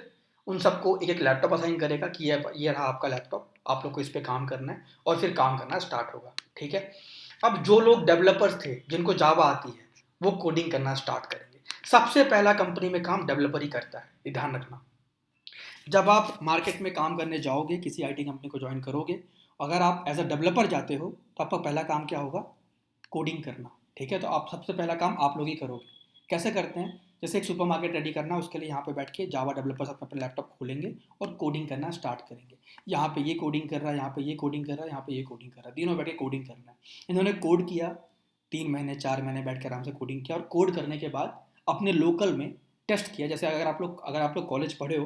उन सबको एक एक लैपटॉप असाइन करेगा कि ये रहा आपका लैपटॉप, आप लोग को इस पर काम करना है, और फिर काम करना स्टार्ट होगा, ठीक है। अब जो लोग डेवलपर्स थे जिनको जावा आती है वो कोडिंग करना स्टार्ट करेंगे। सबसे पहला कंपनी में काम डेवलपर ही करता है, ये ध्यान रखना। जब आप मार्केट में काम करने जाओगे, किसी आईटी कंपनी को ज्वाइन करोगे, अगर आप एज अ डेवलपर जाते हो तो आपका पहला काम क्या होगा, कोडिंग करना, ठीक है। तो आप सबसे पहला काम आप लोग ही करोगे। कैसे करते हैं, जैसे एक सुपरमार्केट रेडी करना, उसके लिए यहाँ पे बैठ के जावा डेवलपर्स अपना अपना लैपटॉप खोलेंगे और कोडिंग करना स्टार्ट करेंगे। यहाँ पे ये कोडिंग कर रहा है, यहाँ पे ये कोडिंग कर रहा है, यहाँ पे ये कोडिंग कर रहा है, तीनों बैठ के कोडिंग करना है। इन्होंने कोड किया, 3 महीने 4 महीने बैठ के आराम से कोडिंग किया, और कोड करने के बाद अपने लोकल में टेस्ट किया। जैसे अगर आप लोग कॉलेज पढ़े हो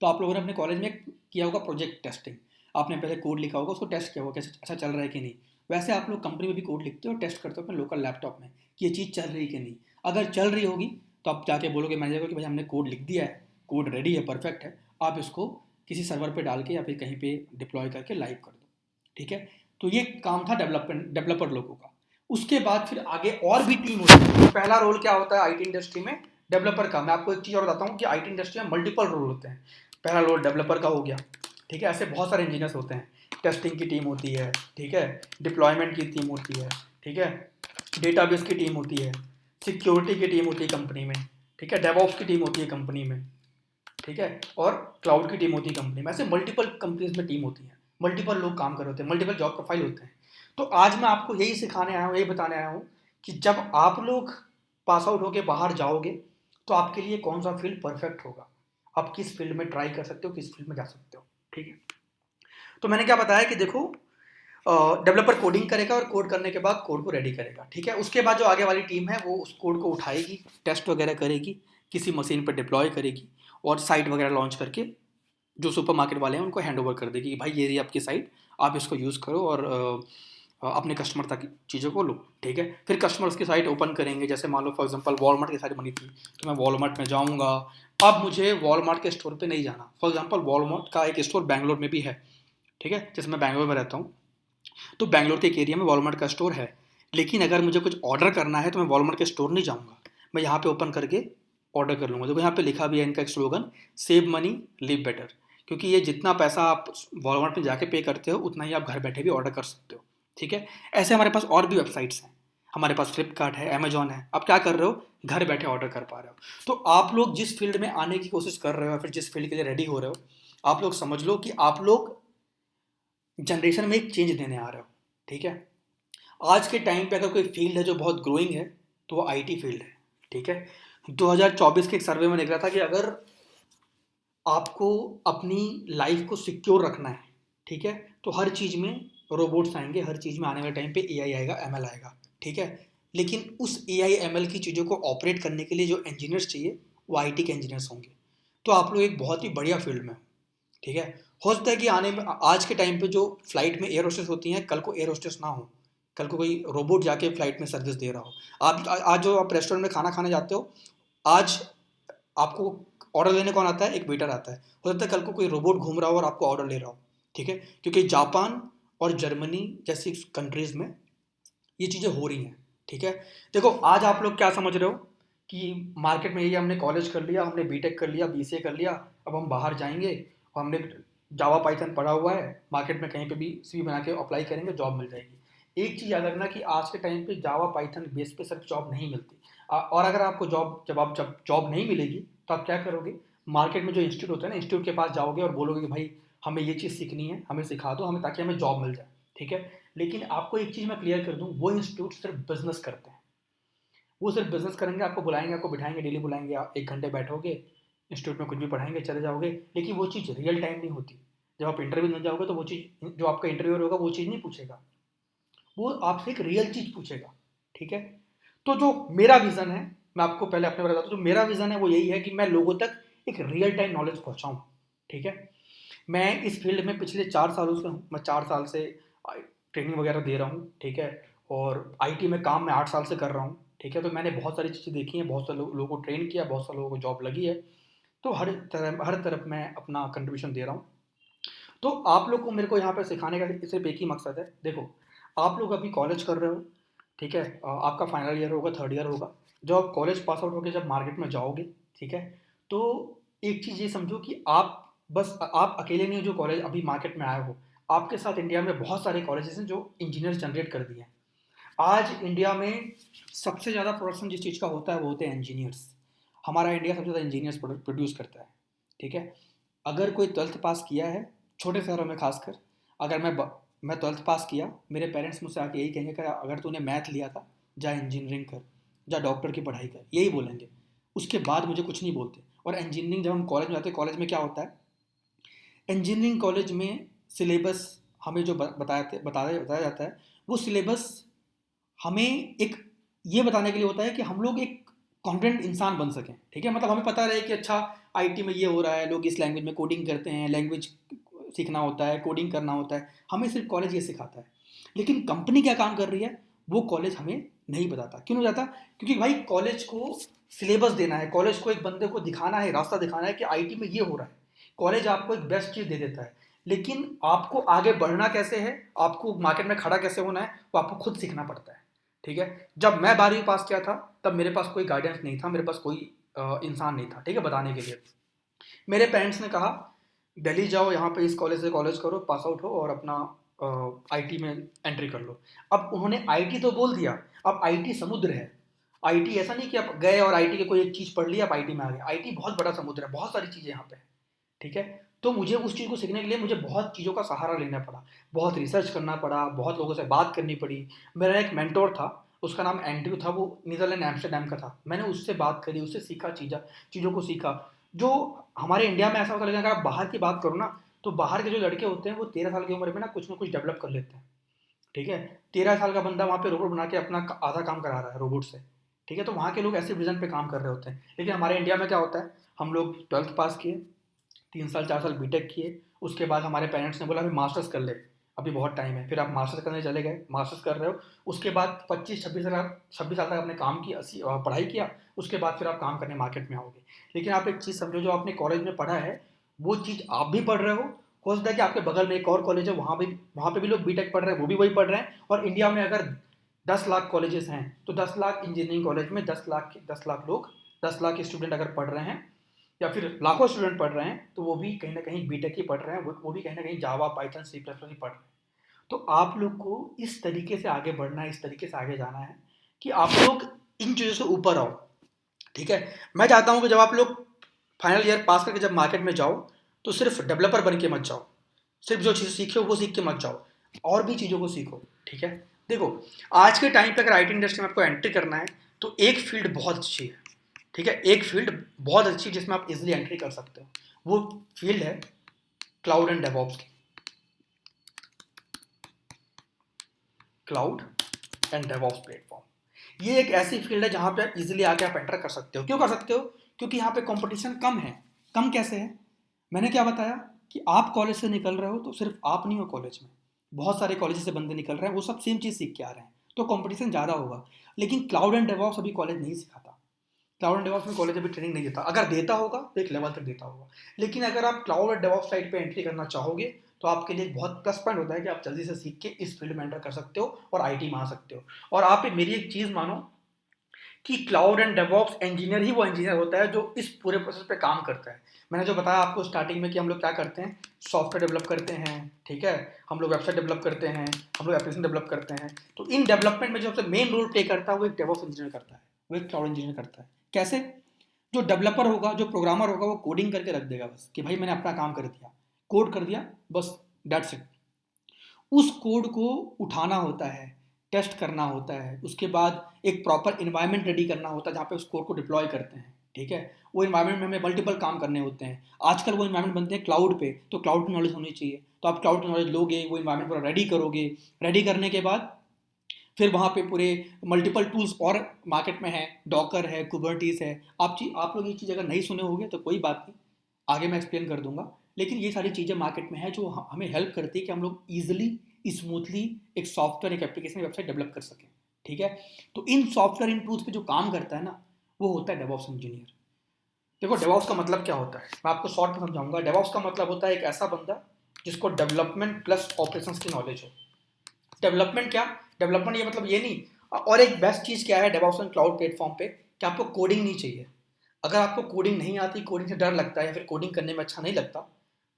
तो आप लोगों ने अपने कॉलेज में किया होगा प्रोजेक्ट टेस्टिंग, आपने पहले कोड लिखा होगा, उसको टेस्ट किया होगा कैसे अच्छा चल रहा है कि नहीं। वैसे आप लोग कंपनी में भी कोड लिखते हो, टेस्ट करते हो अपने लोकल लैपटॉप में कि ये चीज़ चल रही है कि नहीं। अगर चल रही होगी तो आप जाके बोलोगे मैनेजर को कि भाई हमने कोड लिख दिया है, कोड रेडी है, परफेक्ट है, आप इसको किसी सर्वर पे डाल के या फिर कहीं पे डिप्लॉय करके लाइव कर दो, ठीक है। तो ये काम था डेवलपर लोगों का। उसके बाद फिर आगे और भी टीम होती है। तो पहला रोल क्या होता है आईटी इंडस्ट्री में, डेवलपर का। मैं आपको एक चीज़ और बताता हूँ कि आईटी इंडस्ट्री में मल्टीपल रोल होते हैं। पहला रोल डेवलपर का हो गया, ठीक है, ऐसे बहुत सारे इंजीनियर्स होते हैं। टेस्टिंग की टीम होती है, ठीक है, डिप्लॉयमेंट की टीम होती है, ठीक है, डेटाबेस की टीम होती है, सिक्योरिटी की टीम होती है कंपनी में, ठीक है, डेवऑप्स की टीम होती है कंपनी में, ठीक है, और क्लाउड की टीम होती है कंपनी में। ऐसे मल्टीपल कंपनीज में टीम होती है, मल्टीपल लोग काम कर रहे होते हैं, मल्टीपल जॉब प्रोफाइल होते हैं। तो आज मैं आपको यही सिखाने आया हूँ, यही बताने आया हूँ कि जब आप लोग पास आउट होके बाहर जाओगे तो आपके लिए कौन सा फील्ड परफेक्ट होगा, आप किस फील्ड में ट्राई कर सकते हो, किस फील्ड में जा सकते हो, ठीक है। तो मैंने क्या बताया कि देखो डेवलपर कोडिंग करेगा और कोड करने के बाद कोड को रेडी करेगा, ठीक है। उसके बाद जो आगे वाली टीम है वो उस कोड को उठाएगी, टेस्ट वगैरह करेगी, किसी मशीन पर डिप्लॉय करेगी और साइट वगैरह लॉन्च करके जो सुपर मार्केट वाले हैं उनको हैंड ओवर कर देगी कि भाई ये रही आपकी साइट, आप इसको यूज़ करो और अपने कस्टमर तक चीज़ों को लो, ठीक है। फिर कस्टमर्स की साइट ओपन करेंगे, जैसे मान लो फॉर एग्जांपल वॉलमार्ट की साइट बनी थी, तो मैं वॉलमार्ट में जाऊँगा। अब मुझे वॉलमार्ट के स्टोर पे नहीं जाना, फॉर एग्जांपल वॉलमार्ट का एक स्टोर बैंगलोर में भी है, ठीक है, जैसे मैं बैंगलोर में रहता हूँ, तो बैंगलोर के एक एरिया में वॉलमार्ट का स्टोर है। लेकिन अगर मुझे कुछ ऑर्डर करना है तो मैं वॉलमार्ट के स्टोर नहीं जाऊँगा, मैं यहाँ पे ओपन करके ऑर्डर कर लूँगा। देखो यहाँ पे लिखा भी है इनका एक slogan, save money live better, क्योंकि ये जितना पैसा आप वॉलमार्ट में जाके पे करते हो उतना ही आप घर बैठे भी ऑर्डर कर सकते हो, ठीक है। ऐसे हमारे पास और भी वेबसाइट्स हैं, हमारे पास फ्लिपकार्ट है, अमेजॉन है। आप क्या कर रहे हो, घर बैठे ऑर्डर कर पा रहे हो। तो आप लोग जिस फील्ड में आने की कोशिश कर रहे हो या फिर जिस फील्ड के लिए रेडी हो रहे हो, आप लोग समझ लो कि आप लोग जनरेशन में एक चेंज देने आ रहे हो, ठीक है। आज के टाइम पे अगर कोई फील्ड है जो बहुत ग्रोइंग है तो वो आईटी फील्ड है, ठीक है। 2024 के एक सर्वे में निकला था कि अगर आपको अपनी लाइफ को सिक्योर रखना है, ठीक है, तो हर चीज़ में रोबोट्स आएंगे, हर चीज़ में आने वाले टाइम पे एआई आएगा, एमएल आएगा, ठीक है। लेकिन उस एआई एमएल की चीज़ों को ऑपरेट करने के लिए जो इंजीनियर्स चाहिए वो आईटी के इंजीनियर्स होंगे। तो आप लोग एक बहुत ही बढ़िया फील्ड में हो, ठीक है। हो सकता है कि आने में आज के टाइम पे जो फ्लाइट में एयर होस्टेस होती हैं, कल को एयर होस्टेस ना हो, कल को कोई रोबोट जाके फ्लाइट में सर्विस दे रहा हो। आप आज जो आप रेस्टोरेंट में खाना खाने जाते हो, आज आपको ऑर्डर लेने कौन आता है? एक वेटर आता है। हो सकता है कल को कोई रोबोट घूम रहा हो और आपको ऑर्डर ले रहा हो, ठीक है, क्योंकि जापान और जर्मनी जैसी कंट्रीज में ये चीज़ें हो रही हैं, ठीक है। देखो आज आप लोग क्या समझ रहे हो कि मार्केट में ये हमने कॉलेज कर लिया, हमने बीटेक कर लिया, बीसीए कर लिया, अब हम बाहर जाएंगे और हमने जावा पाइथन पढ़ा हुआ है, मार्केट में कहीं पे भी सीवी बना के अप्लाई करेंगे, जॉब मिल जाएगी। एक चीज़ याद रखना कि आज के टाइम पे जावा पाइथन बेस पे सिर्फ जॉब नहीं मिलती। और अगर आपको जब जॉब नहीं मिलेगी तो आप क्या करोगे? मार्केट में जो इंस्टीट्यूट होता है ना, इंस्टीट्यूट के पास जाओगे और बोलोगे कि भाई हमें ये चीज़ सीखनी है, हमें सिखा दो, हमें ताकि हमें जॉब मिल जाए, ठीक है। लेकिन आपको एक चीज़ मैं क्लियर कर दूँ, वो इंस्टीट्यूट सिर्फ बिजनेस करते हैं। वो सिर्फ बिजनेस करेंगे, आपको बुलाएंगे, आपको बिठाएंगे, डेली बुलाएंगे, आप 1 घंटे बैठोगे इंस्टीट्यूट में, कुछ भी पढ़ाएंगे, चले जाओगे। लेकिन वो चीज़ रियल टाइम नहीं होती। जब आप इंटरव्यू में जाओगे तो वो चीज़, जो आपका इंटरव्यूअर होगा वो चीज़ नहीं पूछेगा, वो आपसे एक रियल चीज़ पूछेगा, ठीक है। तो जो मेरा विज़न है, मैं आपको पहले अपने बारे में बताता हूँ। जो मेरा विज़न है वो यही है कि मैं लोगों तक एक रियल टाइम नॉलेज पहुँचाऊँ, ठीक है। मैं इस फील्ड में पिछले 4 सालों से हूँ, मैं 4 साल से ट्रेनिंग वगैरह दे रहा हूँ, ठीक है। और आईटी में काम मैं 8 साल से कर रहा हूँ, ठीक है। तो मैंने बहुत सारी चीज़ें देखी हैं, बहुत सारे लोगों को ट्रेन किया, बहुत सारे लोगों को जॉब लगी है। तो हर तरफ मैं अपना कंट्रीब्यूशन दे रहा हूँ। तो आप लोग को मेरे को यहाँ पे सिखाने का सिर्फ एक ही मकसद है। देखो आप लोग अभी कॉलेज कर रहे हो, ठीक है, आपका फाइनल ईयर होगा, थर्ड ईयर होगा। जब आप कॉलेज पास आउट होकर जब मार्केट में जाओगे, ठीक है, तो एक चीज़ ये समझो कि आप बस आप अकेले नहीं हो जो कॉलेज अभी मार्केट में आए हो। आपके साथ इंडिया में बहुत सारे कॉलेजेस हैं जो इंजीनियर जनरेट कर दिए हैं। आज इंडिया में सबसे ज़्यादा प्रोडक्शन जिस चीज़ का होता है वो होते हैं इंजीनियर्स। हमारा इंडिया सबसे ज़्यादा इंजीनियर्स प्रोड्यूस करता है, ठीक है। अगर कोई 12th पास किया है, छोटे शहरों में खासकर, अगर मैं 12th पास किया, मेरे पेरेंट्स मुझसे आके यही कहेंगे कि अगर तूने मैथ लिया था, जा इंजीनियरिंग कर, जा डॉक्टर की पढ़ाई कर, यही बोलेंगे। उसके बाद मुझे कुछ नहीं बोलते। और इंजीनियरिंग जब हम कॉलेज में जाते हैं, कॉलेज में क्या होता है, इंजीनियरिंग कॉलेज में सिलेबस हमें जो बताया जाता है, वो सिलेबस हमें एक ये बताने के लिए होता है कि हम लोग एक कॉन्फिडेंट इंसान बन सकें, ठीक है। मतलब हमें पता रहे कि अच्छा आईटी में ये हो रहा है, लोग इस लैंग्वेज में कोडिंग करते हैं, लैंग्वेज सीखना होता है, कोडिंग करना होता है, हमें सिर्फ कॉलेज ये सिखाता है। लेकिन कंपनी क्या काम कर रही है वो कॉलेज हमें नहीं बताता। क्यों नहीं बताता? क्योंकि भाई कॉलेज को सिलेबस देना है, कॉलेज को एक बंदे को दिखाना है, रास्ता दिखाना है कि आईटी में ये हो रहा है। कॉलेज आपको एक बेस्ट चीज़ दे देता है, लेकिन आपको आगे बढ़ना कैसे है, आपको मार्केट में खड़ा कैसे होना है, वो आपको खुद सीखना पड़ता है, ठीक है। जब मैं 12वीं पास किया था तब मेरे पास कोई गाइडेंस नहीं था, मेरे पास कोई इंसान नहीं था, ठीक है, बताने के लिए। मेरे पेरेंट्स ने कहा दिल्ली जाओ, यहाँ पे इस कॉलेज से कॉलेज करो, पास आउट हो और अपना आईटी में एंट्री कर लो। अब उन्होंने आईटी तो बोल दिया, अब आईटी समुद्र है। आईटी ऐसा नहीं कि आप गए और आईटी के कोई एक चीज़ पढ़ लिया, आप आईटी में आ गए। आईटी बहुत बड़ा समुद्र है, बहुत सारी चीज़ें यहाँ पे, ठीक है। तो मुझे उस चीज़ को सीखने के लिए मुझे बहुत चीज़ों का सहारा लेना पड़ा, बहुत रिसर्च करना पड़ा, बहुत लोगों से बात करनी पड़ी। मेरा एक मेंटोर था, उसका नाम एंड्रयू था, वो नीदरलैंड एम्स्टर्डम का था। मैंने उससे बात करी, उससे सीखा, चीज़ों को सीखा। जो हमारे इंडिया में ऐसा होता है, अगर आप बाहर की बात करो ना, तो बाहर के जो लड़के होते हैं वो 13 साल की उम्र में ना कुछ डेवलप कर लेते हैं, ठीक है। 13 साल का बंदा वहाँ पे रोबोट बना के अपना आधा काम करा रहा है रोबोट से, ठीक है। तो वहाँ के लोग ऐसे विजन पे काम कर रहे होते हैं। लेकिन हमारे इंडिया में क्या होता है, हम लोग 12th पास किए, 3 साल 4 साल बीटेक किए, उसके बाद हमारे पेरेंट्स ने बोला अभी मास्टर्स कर ले, अभी बहुत टाइम है। फिर आप मास्टर्स करने चले गए, मास्टर्स कर रहे हो, उसके बाद 25 26 साल तक आपने काम किया, पढ़ाई किया, उसके बाद फिर आप काम करने मार्केट में आओगे। लेकिन आप एक चीज़ समझो, जो आपने कॉलेज में पढ़ा है वो चीज़ आप भी पढ़ रहे हो सकता है कि आपके बगल में एक और कॉलेज है, वहाँ पे भी लोग बीटेक पढ़ रहे हैं, वो भी वही पढ़ रहे हैं। और इंडिया में अगर 10 लाख कॉलेजेस हैं तो 10 लाख इंजीनियरिंग कॉलेज में 10 लाख लोग, 10 लाख स्टूडेंट अगर पढ़ रहे हैं, या फिर लाखों स्टूडेंट पढ़ रहे हैं, तो वो भी कहीं ना कहीं बीटेक ही पढ़ रहे हैं, वो भी कहीं ना कहीं Java Python C plus plus ही पढ़ रहे हैं। तो आप लोग को इस तरीके से आगे बढ़ना है, इस तरीके से आगे जाना है कि आप लोग इन चीज़ों से ऊपर आओ, ठीक है। मैं चाहता हूँ कि जब आप लोग फाइनल ईयर पास करके जब मार्केट में जाओ, तो सिर्फ डेवलपर बन के मत जाओ, सिर्फ जो चीज़ सीखे हो वो सीख के मत जाओ, और भी चीज़ों को सीखो, ठीक है। देखो, आज के टाइम पे अगर आईटी इंडस्ट्री में आपको एंट्री करना है तो एक फील्ड बहुत अच्छी है, ठीक है, एक फील्ड बहुत अच्छी है जिसमें आप इजीली एंट्री कर सकते हो, वो फील्ड है क्लाउड एंड डेवऑप्स की। क्लाउड एंड डेवऑप्स प्लेटफॉर्म, ये एक ऐसी फील्ड है जहां पे इजीली आके आप एंटर कर सकते हो। क्यों कर सकते हो? क्योंकि यहाँ पे कंपटीशन कम है। कम कैसे है? मैंने क्या बताया कि आप कॉलेज से निकल रहे हो तो सिर्फ आप नहीं हो कॉलेज में, बहुत सारे कॉलेज से बंदे निकल रहे हैं, वो सब सेम चीज़ सीख के आ रहे हैं, तो कंपटीशन ज़्यादा होगा। लेकिन क्लाउड एंड डेवऑप्स अभी कॉलेज नहीं सिखाता, क्लाउड एंड डेवऑप्स में कॉलेज अभी ट्रेनिंग नहीं देता, अगर देता होगा तो एक लेवल तक देता होगा। लेकिन अगर आप क्लाउड और डेवऑप्स साइड पे एंट्री करना चाहोगे तो आपके लिए एक बहुत प्लस पॉइंट होता है कि आप जल्दी से सीख के इस फील्ड में एंटर कर सकते हो और आईटी में आ सकते हो। और आप मेरी एक चीज़ मानो कि क्लाउड एंड डेवऑप्स इंजीनियर ही वो इंजीनियर होता है जो इस पूरे प्रोसेस पे काम करता है। मैंने जो बताया आपको स्टार्टिंग में कि हम लोग क्या करते हैं, सॉफ्टवेयर डेवलप करते हैं, ठीक है, हम लोग वेबसाइट डेवलप करते हैं, हम लोग एप्लीकेशन डेवलप करते हैं, तो इन डेवलपमेंट में जो सबसे मेन रोल प्ले करता है वो एक डेवऑप्स इंजीनियर करता है, वो एक क्लाउड इंजीनियर करता है। कैसे? जो डेवलपर होगा, जो प्रोग्रामर होगा, वो कोडिंग करके रख देगा बस कि भाई मैंने अपना काम कर दिया, कोड कर दिया, बस दैट्स इट। उस कोड को उठाना होता है, टेस्ट करना होता है, उसके बाद एक प्रॉपर इन्वायरमेंट रेडी करना होता है जहाँ पे उस कोड को डिप्लॉय करते हैं, ठीक है। वो इन्वायरमेंट में हमें मल्टीपल काम करने होते हैं। आजकल वो इन्वायरमेंट बनते हैं क्लाउड पे, तो क्लाउड की नॉलेज होनी चाहिए, तो आप क्लाउड की नॉलेज लोगे, वो इन्वायरमेंट पूरा रेडी करोगे, रेडी करने के बाद फिर वहाँ पे पूरे मल्टीपल टूल्स और मार्केट में है, डॉकर है, कुबरटीज है। आप लोग ये चीज़ अगर नहीं सुने होंगे तो कोई बात नहीं, आगे मैं एक्सप्लेन कर दूंगा। लेकिन ये सारी चीज़ें मार्केट में है जो हमें हेल्प करती है कि हम लोग ईजिली स्मूथली एक सॉफ्टवेयर, एक एप्लीकेशन, वेबसाइट डेवलप कर सकें, ठीक है। तो इन सॉफ्टवेयर, इन टूल्स पे जो काम करता है ना, वो होता है डेवऑप्स इंजीनियर। देखो, डेवऑप्स का मतलब क्या होता है, मैं आपको शॉर्ट में समझाऊंगा। डेवऑप्स का मतलब होता है एक ऐसा बंदा जिसको डेवलपमेंट प्लस ऑपरेशंस की नॉलेज हो। डेवलपमेंट क्या? डेवलपमेंट ये मतलब ये नहीं। और एक बेस्ट चीज़ क्या है डेवऑप्स एंड क्लाउड प्लेटफॉर्म पे, कि आपको कोडिंग नहीं चाहिए। अगर आपको कोडिंग नहीं आती, कोडिंग से डर लगता है या फिर कोडिंग करने में अच्छा नहीं लगता,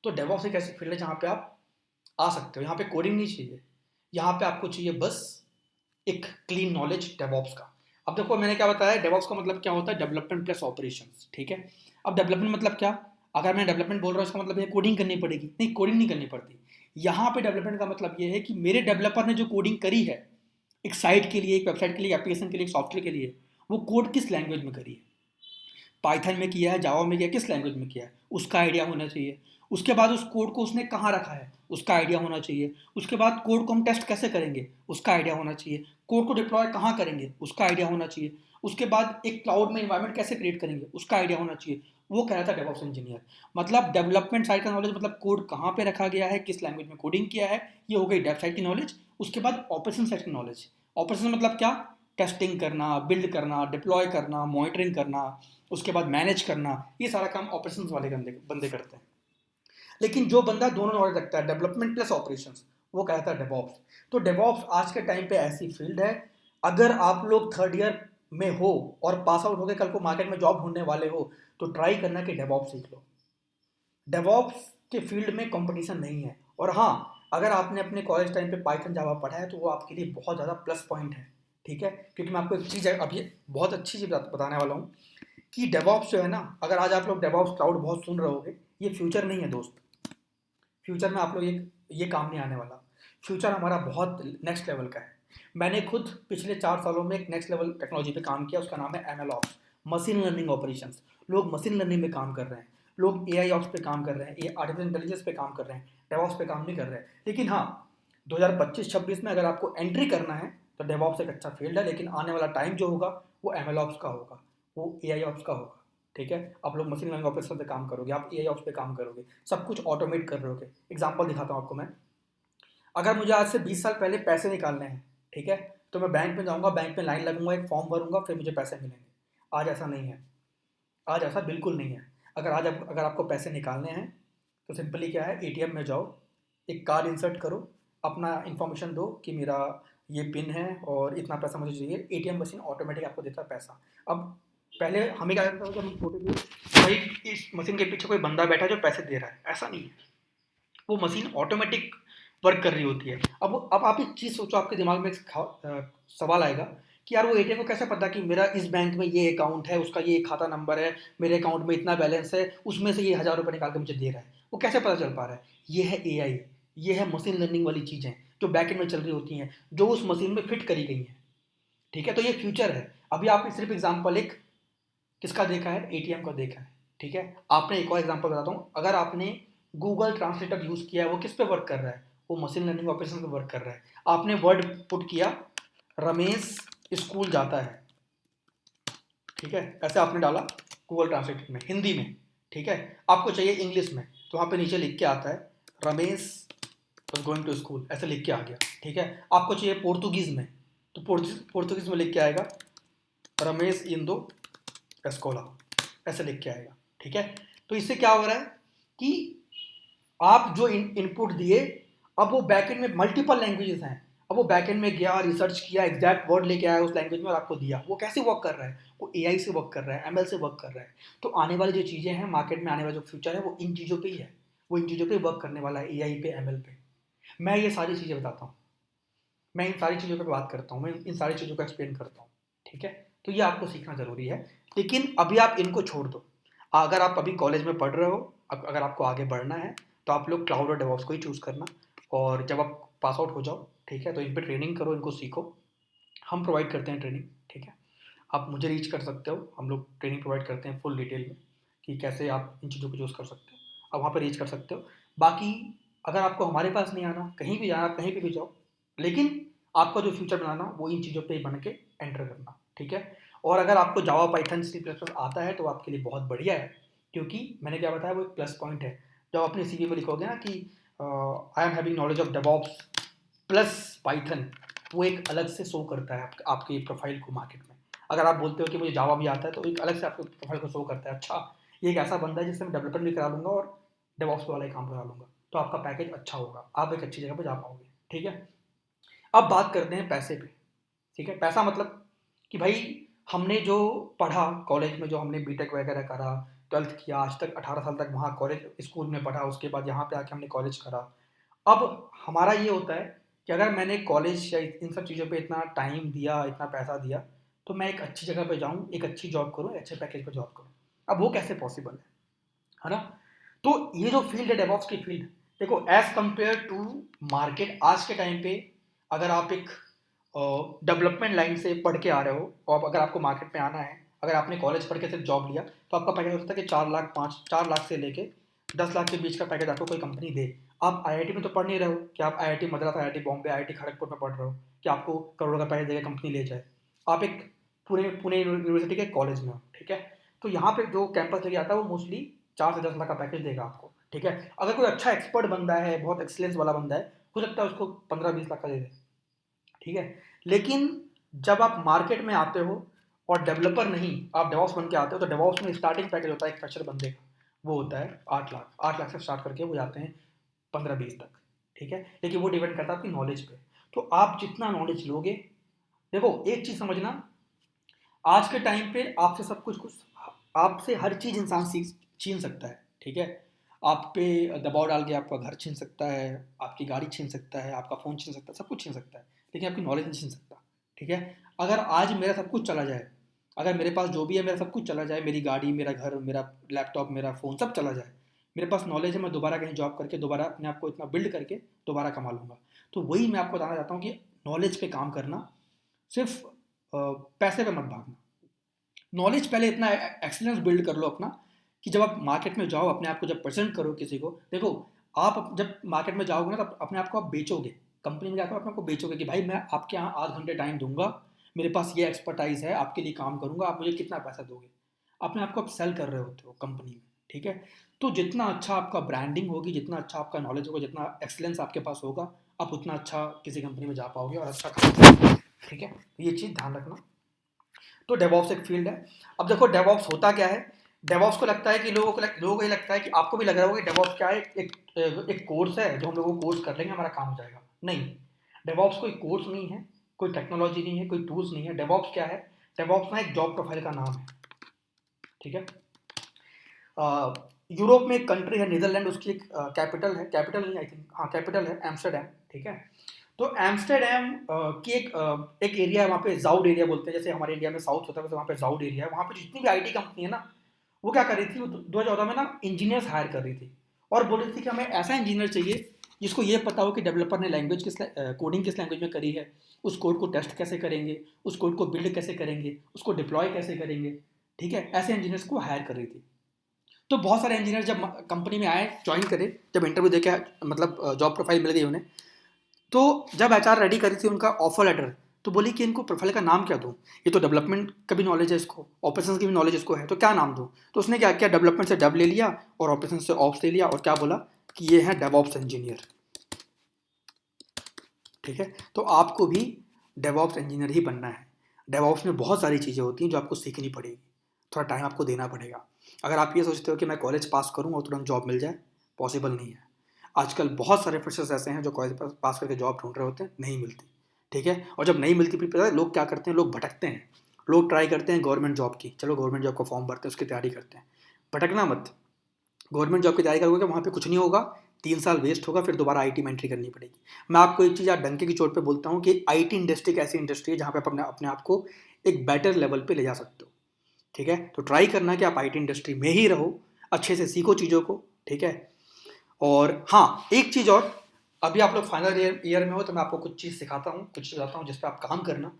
तो डेवऑप्स एक ऐसी फील्ड है जहाँ पे आप आ सकते हो। यहाँ पे कोडिंग नहीं चाहिए, यहाँ पे आपको चाहिए बस एक क्लीन नॉलेज डेवऑप्स का। अब देखो, मैंने क्या बताया, डेवऑप्स का मतलब क्या होता है, डेवलपमेंट प्लस ऑपरेशंस, ठीक है। अब डेवलपमेंट मतलब क्या? अगर मैं डेवलपमेंट बोल रहा हूँ इसका मतलब ये कोडिंग करनी पड़ेगी? नहीं, कोडिंग नहीं करनी पड़ती। यहाँ पे डेवलपमेंट का मतलब ये है कि मेरे डेवलपर ने जो कोडिंग करी है एक साइट के लिए, एक वेबसाइट के लिए, एप्लीकेशन के लिए, एक सॉफ्टवेयर के लिए, वो कोड किस लैंग्वेज में करी है, पाइथन में किया है, जावा में किया है, किस लैंग्वेज में किया है, उसका आइडिया होना चाहिए। उसके बाद उस कोड को उसने कहाँ रखा है, उसका आइडिया होना चाहिए। उसके बाद कोड को हम टेस्ट कैसे करेंगे, उसका आइडिया होना चाहिए। कोड को डिप्लॉय कहाँ करेंगे, उसका आइडिया होना चाहिए। उसके बाद एक क्लाउड में इन्वायरमेंट कैसे क्रिएट करेंगे, उसका आइडिया होना चाहिए। वो कह रहा था डेवऑप्स इंजीनियर। मतलब डेवलपमेंट साइड का नॉलेज, मतलब कोड कहाँ पे रखा गया है, किस लैंग्वेज में कोडिंग किया है, ये हो गई डेव साइड की नॉलेज। उसके बाद ऑपरेशन साइड की नॉलेज। ऑपरेशन मतलब क्या? टेस्टिंग करना, बिल्ड करना, डिप्लॉय करना, मॉनिटरिंग करना, उसके बाद मैनेज करना, ये सारा काम ऑपरेशंस वाले बंदे करते हैं। लेकिन जो बंदा दोनों नॉलेज रखता है, डेवलपमेंट प्लस ऑपरेशंस, वो कहता है डेवऑप्स। तो डेवऑप्स आज के टाइम पे ऐसी फील्ड है, अगर आप लोग थर्ड ईयर में हो और पास आउट होकर कल को मार्केट में जॉब ढूंढने वाले हो, तो ट्राई करना कि डेवऑप्स सीख लो। डेवऑप्स के फील्ड में कंपटीशन नहीं है। और हाँ, अगर आपने अपने कॉलेज टाइम पे पाइथन जावा पढ़ा है तो वो आपके लिए बहुत ज़्यादा प्लस पॉइंट है, ठीक है। क्योंकि मैं आपको एक चीज़ अभी बहुत अच्छी चीज़ बताने वाला हूँ कि डेवऑप्स जो है ना, अगर आज आप लोग डेवऑप्स क्लाउड बहुत सुन रहे होगे, ये फ्यूचर नहीं है दोस्त। फ्यूचर में आप लोग ये काम नहीं आने वाला। फ्यूचर हमारा बहुत नेक्स्ट लेवल का है। मैंने खुद पिछले 4 सालों में एक नेक्स्ट लेवल टेक्नोलॉजी पे काम किया, उसका नाम है M L ops, machine learning operations. लोग मशीन लर्निंग में काम कर रहे हैं, लोग ए आई ऑप्स पे काम कर रहे हैं, ये आर्टिफिशियल इंटेलिजेंस पे काम कर रहे हैं, डेवऑप्स पे काम नहीं कर रहे हैं। लेकिन हाँ, 2025-26 में अगर आपको एंट्री करना है तो डेवऑप्स एक अच्छा फील्ड है। लेकिन आने वाला टाइम जो होगा वो एम एल ऑप्स का होगा, वो ए आई ऑप्स का होगा, ठीक है। आप लोग मशीन लर्निंग ऑपरेशन पे काम करोगे, आप ए ऑप्स पे काम करोगे, सब कुछ ऑटोमेट कर रहे होगे। एग्जांपल दिखाता हूँ आपको मैं। अगर मुझे आज से 20 साल पहले पैसे निकालने हैं, ठीक है, तो मैं बैंक में जाऊँगा, बैंक में लाइन लगूंगा, एक फॉर्म भरूंगा, फिर मुझे पैसे मिलेंगे। आज ऐसा नहीं है, आज ऐसा बिल्कुल नहीं है। अगर आपको पैसे निकालने हैं तो सिंपली क्या है, एटीएम में जाओ, एक कार्ड इंसर्ट करो, अपना इन्फॉर्मेशन दो कि मेरा ये पिन है और इतना पैसा मुझे चाहिए, एटीएम मशीन ऑटोमेटिक आपको देता है पैसा। अब पहले हमें क्या लगता था जब हम छोटे थे, भाई इस मशीन के पीछे कोई बंदा बैठा है जो पैसे दे रहा है, ऐसा नहीं है। वो मशीन ऑटोमेटिक वर्क कर रही होती है। अब आप एक चीज़ सोचो, आपके दिमाग में एक सवाल आएगा कि यार वो एटीएम को कैसे पता कि मेरा इस बैंक में ये अकाउंट है, उसका ये खाता नंबर है, मेरे अकाउंट में इतना बैलेंस है, उसमें से ये 1000 रुपये निकाल के मुझे दे रहा है, वो कैसे पता चल पा रहा है? ये है एआई, ये है मशीन लर्निंग वाली चीज़ें। जो बैकएंड में चल रही होती हैं, जो उस मशीन में फिट करी गई हैं, ठीक है। तो ये फ्यूचर है। अभी आपने सिर्फ एग्जांपल एक किसका देखा है, एटीएम का देखा है, ठीक है। आपने एक और एग्जांपल बताता हूँ, अगर आपने गूगल ट्रांसलेटर यूज़ किया है, वो किस पे वर्क कर रहा है, वो मशीन लर्निंग ऑपरेशन पे वर्क कर रहा है। आपने वर्ड पुट किया, रमेश स्कूल जाता है, ठीक है, ऐसे आपने डाला गूगल ट्रांसलेटर में हिंदी में, ठीक है। आपको चाहिए इंग्लिश में, तो वहाँ पे नीचे लिख के आता है रमेश गोइंग टू स्कूल, ऐसे लिख के आ गया, ठीक है। आपको चाहिए पोर्तुगीज़ में, तो पोर्तुगीज़ में लिख के आएगा रमेश इंदो एस्कोला, ऐसे लिख के आएगा, ठीक है। तो इससे क्या हो रहा है कि आप जो इनपुट दिए, अब वो बैकएंड में मल्टीपल लैंग्वेजेस हैं, अब वो बैकएंड में गया, रिसर्च किया, एग्जैक्ट वर्ड लेके आया उस लैंग्वेज में और आपको दिया। वो कैसे वर्क कर रहा है, वो एआई से वर्क कर रहा है, एमएल से वर्क कर रहा है। तो आने वाली जो चीज़ें हैं मार्केट में, आने वाला जो फ्यूचर है वो इन चीज़ों पे ही है, वो इन चीज़ों पे वर्क करने वाला है, एआई पे, एमएल पे। मैं ये सारी चीज़ें बताता हूँ, मैं इन सारी चीज़ों पर बात करता हूँ, मैं इन सारी चीज़ों को एक्सप्लेन करता हूँ, ठीक है। तो ये आपको सीखना ज़रूरी है, लेकिन अभी आप इनको छोड़ दो। अगर आप अभी कॉलेज में पढ़ रहे हो, अगर आपको आगे बढ़ना है, तो आप लोग क्लाउड और डेवॉप्स को ही चूज़ करना। और जब आप पास आउट हो जाओ, ठीक है, तो इन पर ट्रेनिंग करो, इनको सीखो। हम प्रोवाइड करते हैं ट्रेनिंग, ठीक है। आप मुझे रीच कर सकते हो, हम लोग ट्रेनिंग प्रोवाइड करते हैं फुल डिटेल में कि कैसे आप इन चीज़ों को चूज़ कर सकते हो, आप वहाँ पर रीच कर सकते हो। बाकी अगर आपको हमारे पास नहीं आना, कहीं भी जाना, आप कहीं पर भी जाओ, लेकिन आपका जो फ्यूचर बनाना वो इन चीज़ों पे बन के एंटर करना, ठीक है। और अगर आपको जावा, पाइथन, सी प्लस प्लस आता है तो आपके लिए बहुत बढ़िया है, क्योंकि मैंने क्या बताया वो एक प्लस पॉइंट है। जब अपने सीवी में लिखोगे ना कि I am having knowledge of DevOps plus Python, वो एक अलग से शो करता है आपकी प्रोफाइल को मार्केट में। अगर आप बोलते हो कि मुझे जावा भी आता है, तो एक अलग से आपके प्रोफाइल को शो करता है, अच्छा ये एक ऐसा बंदा है जिससे मैं डेवलपमेंट भी करा लूँगा और डेवऑप्स वाला ही काम करा लूँगा, तो आपका पैकेज अच्छा होगा, आप एक अच्छी जगह पर जा पाओगे, ठीक है। अब बात करते हैं पैसे पे, ठीक है। पैसा मतलब कि भाई हमने जो पढ़ा कॉलेज में, जो हमने बीटेक वगैरह करा, 12th किया, आज तक 18 साल तक वहाँ कॉलेज स्कूल में पढ़ा, उसके बाद यहाँ पे आके हमने कॉलेज करा। अब हमारा ये होता है कि अगर मैंने कॉलेज या इन सब चीज़ों पे इतना टाइम दिया, इतना पैसा दिया, तो मैं एक अच्छी जगह पे जाऊँ, एक अच्छी जॉब करूँ, अच्छे पैकेज पे जॉब करूँ। अब वो कैसे पॉसिबल है ना। तो ये जो फील्ड है डेवऑप्स की फील्ड, देखो एज कंपेयर टू मार्केट आज के टाइम पे, अगर आप एक डेवलपमेंट लाइन से पढ़ के आ रहे हो और अगर आपको मार्केट में आना है, अगर आपने कॉलेज पढ़ के सिर्फ जॉब लिया, तो आपका पैकेज हो सकता है कि 4 लाख से लेके 10 लाख के बीच का पैकेज आपको कोई कंपनी दे। आप आईआईटी में तो पढ़ नहीं रहे हो कि आप IIT Madras, IIT Bombay, IIT Kharagpur में पढ़ रहे हो कि आपको करोड़ों का पैकेज देकर कंपनी ले जाए। आप एक पुणे पुणे यूनिवर्सिटी के कॉलेज में हो, ठीक है। तो यहाँ पे जो कैंपस लेके आता है वो मोस्टली 4 से 10 लाख का पैकेज देगा आपको, ठीक है। अगर कोई अच्छा एक्सपर्ट बंदा है, बहुत एक्सीलेंस वाला बंदा है, हो सकता है उसको 15-20 लाख का दे दे, ठीक है। लेकिन जब आप मार्केट में आते हो और डेवलपर नहीं, आप डेवॉप्स बन के आते हो, तो डेवॉप्स में स्टार्टिंग पैकेज होता है एक फ्रेशर बंदे का, वो होता है 8 लाख। 8 लाख से स्टार्ट करके वो जाते हैं 15-20 तक, ठीक है। लेकिन वो डिपेंड करता है आपकी नॉलेज पे। तो आप जितना नॉलेज लोगे, देखो एक चीज़ समझना, आज के टाइम पे आपसे सब कुछ कुछ आपसे हर चीज़ इंसान छीन सकता है, ठीक है। आप पे दबाव डाल के आपका घर छीन सकता है, आपकी गाड़ी छीन सकता है, आपका फ़ोन छीन सकता है, सब कुछ छीन सकता है, लेकिन आपकी नॉलेज नहीं छीन सकता, ठीक है। अगर आज मेरा सब कुछ चला जाए, अगर मेरे पास जो भी है मेरा सब कुछ चला जाए, मेरी गाड़ी, मेरा घर, मेरा लैपटॉप, मेरा फ़ोन सब चला जाए, मेरे पास नॉलेज है, मैं दोबारा कहीं जॉब करके दोबारा अपने आप को इतना बिल्ड करके दोबारा कमा लूँगा। तो वही मैं आपको बताना चाहता हूँ कि नॉलेज पे काम करना, सिर्फ पैसे पे मत भागना। नॉलेज पहले इतना एक्सीलेंस बिल्ड कर लो अपना कि जब आप मार्केट में जाओ, अपने आप को जब प्रेजेंट करो किसी को, देखो आप जब मार्केट में जाओगे ना, तब अपने आप को आप बेचोगे, कंपनी में जाकर अपने आप को बेचोगे कि भाई मैं आपके यहाँ 8 घंटे टाइम दूंगा, मेरे पास ये एक्सपर्टाइज है, आपके लिए काम करूंगा, आप मुझे कितना पैसा दोगे। अपने आप को आप सेल कर रहे होते हो कंपनी में, ठीक है। तो जितना अच्छा आपका ब्रांडिंग होगी, जितना अच्छा आपका नॉलेज होगा, जितना एक्सलेंस आपके पास होगा, आप उतना अच्छा किसी कंपनी में जा पाओगे और अच्छा काम करोगे, ठीक है। तो ये चीज़ ध्यान रखना। तो डेवॉप्स एक फील्ड है। अब देखो डेवॉप्स होता क्या है, डेवॉप्स को लगता है कि लोगों को ये लगता है कि आपको भी लग रहा होगा कि डेवॉप्स क्या है, एक कोर्स है जो हम लोगों को कोर्स कर लेंगे हमारा काम हो जाएगा। नहीं, डेवॉप्स कोई कोर्स नहीं है, कोई टेक्नोलॉजी नहीं है, कोई टूल्स नहीं है। डेवॉप्स क्या है, डेवॉप्स ना एक जॉब प्रोफाइल का नाम है, ठीक है। यूरोप में एक कंट्री है नीदरलैंड, उसकी एक कैपिटल है, कैपिटल नहीं आई थिंक, हाँ कैपिटल है एम्स्टर्डम, ठीक है। तो एम्स्टर्डम की एक एरिया है, वहाँ पे जाउड एरिया बोलते हैं, जैसे हमारे इंडिया में साउथ होता है वैसे वहाँ पे जाउड एरिया है। वहाँ पे जितनी भी आईटी कंपनी है ना, वो क्या कर रही थी, वो 2014 में ना इंजीनियर्स हायर कर रही थी और बोल रही थी कि हमें ऐसा इंजीनियर चाहिए जिसको ये पता हो कि डेवलपर ने लैंग्वेज कोडिंग किस लैंग्वेज में करी है, उस कोड को टेस्ट कैसे करेंगे, उस कोड को बिल्ड कैसे करेंगे, उसको डिप्लॉय कैसे करेंगे, ठीक है, ऐसे इंजीनियर्स को हायर कर रही थी। तो बहुत सारे इंजीनियर जब कंपनी में आए, ज्वाइन करे, जब इंटरव्यू देके मतलब जॉब प्रोफाइल मिल गई उन्हें, तो जब एचआर रेडी करी थी उनका ऑफर लेटर, तो बोली कि इनको प्रोफाइल का नाम क्या दूँ, ये तो डेवलपमेंट का भी नॉलेज है इसको, ऑपरेशंस की भी नॉलेज इसको है, तो क्या नाम दूँ। तो उसने क्या किया, डेवलपमेंट से डेव ले लिया और ऑपरेशन से ऑप्स ले लिया, और क्या बोला कि ये है डेवऑप्स इंजीनियर। ठीक है, तो आपको भी डेवऑप्स इंजीनियर ही बनना है। डेवऑप्स में बहुत सारी चीज़ें होती हैं जो आपको सीखनी पड़ेगी, थोड़ा टाइम आपको देना पड़ेगा। अगर आप ये सोचते हो कि मैं कॉलेज पास करूँ और तुरंत जॉब मिल जाए, पॉसिबल नहीं है। आजकल बहुत सारे फ्रेशर्स ऐसे हैं जो कॉलेज पास करके जॉब ढूंढ रहे होते हैं, नहीं मिलती। ठीक है, और जब नहीं मिलती फिर पता है लोग क्या करते हैं, लोग भटकते हैं। लोग ट्राई करते हैं गवर्नमेंट जॉब की, चलो गवर्नमेंट जॉब का फॉर्म भरते हैं, उसकी तैयारी करते हैं। भटकना मत, गवर्नमेंट जॉब की तैयारी करोगे वहाँ पे कुछ नहीं होगा, 3 साल वेस्ट होगा, फिर दोबारा आईटी में एंट्री करनी पड़ेगी। मैं आपको एक चीज़ आज डंके की चोट पे बोलता हूँ कि आईटी इंडस्ट्री एक ऐसी इंडस्ट्री है जहाँ पे आप अपने अपने आप को एक बेटर लेवल पे ले जा सकते हो। ठीक है, तो ट्राई करना कि आप आईटी इंडस्ट्री में ही रहो, अच्छे से सीखो चीज़ों को। ठीक है, और हाँ एक चीज़ और, अभी आप लोग फाइनल ईयर में हो तो मैं आपको कुछ चीज़ सिखाता हूँ, कुछ बताता हूँ जिस पर आप काम करना।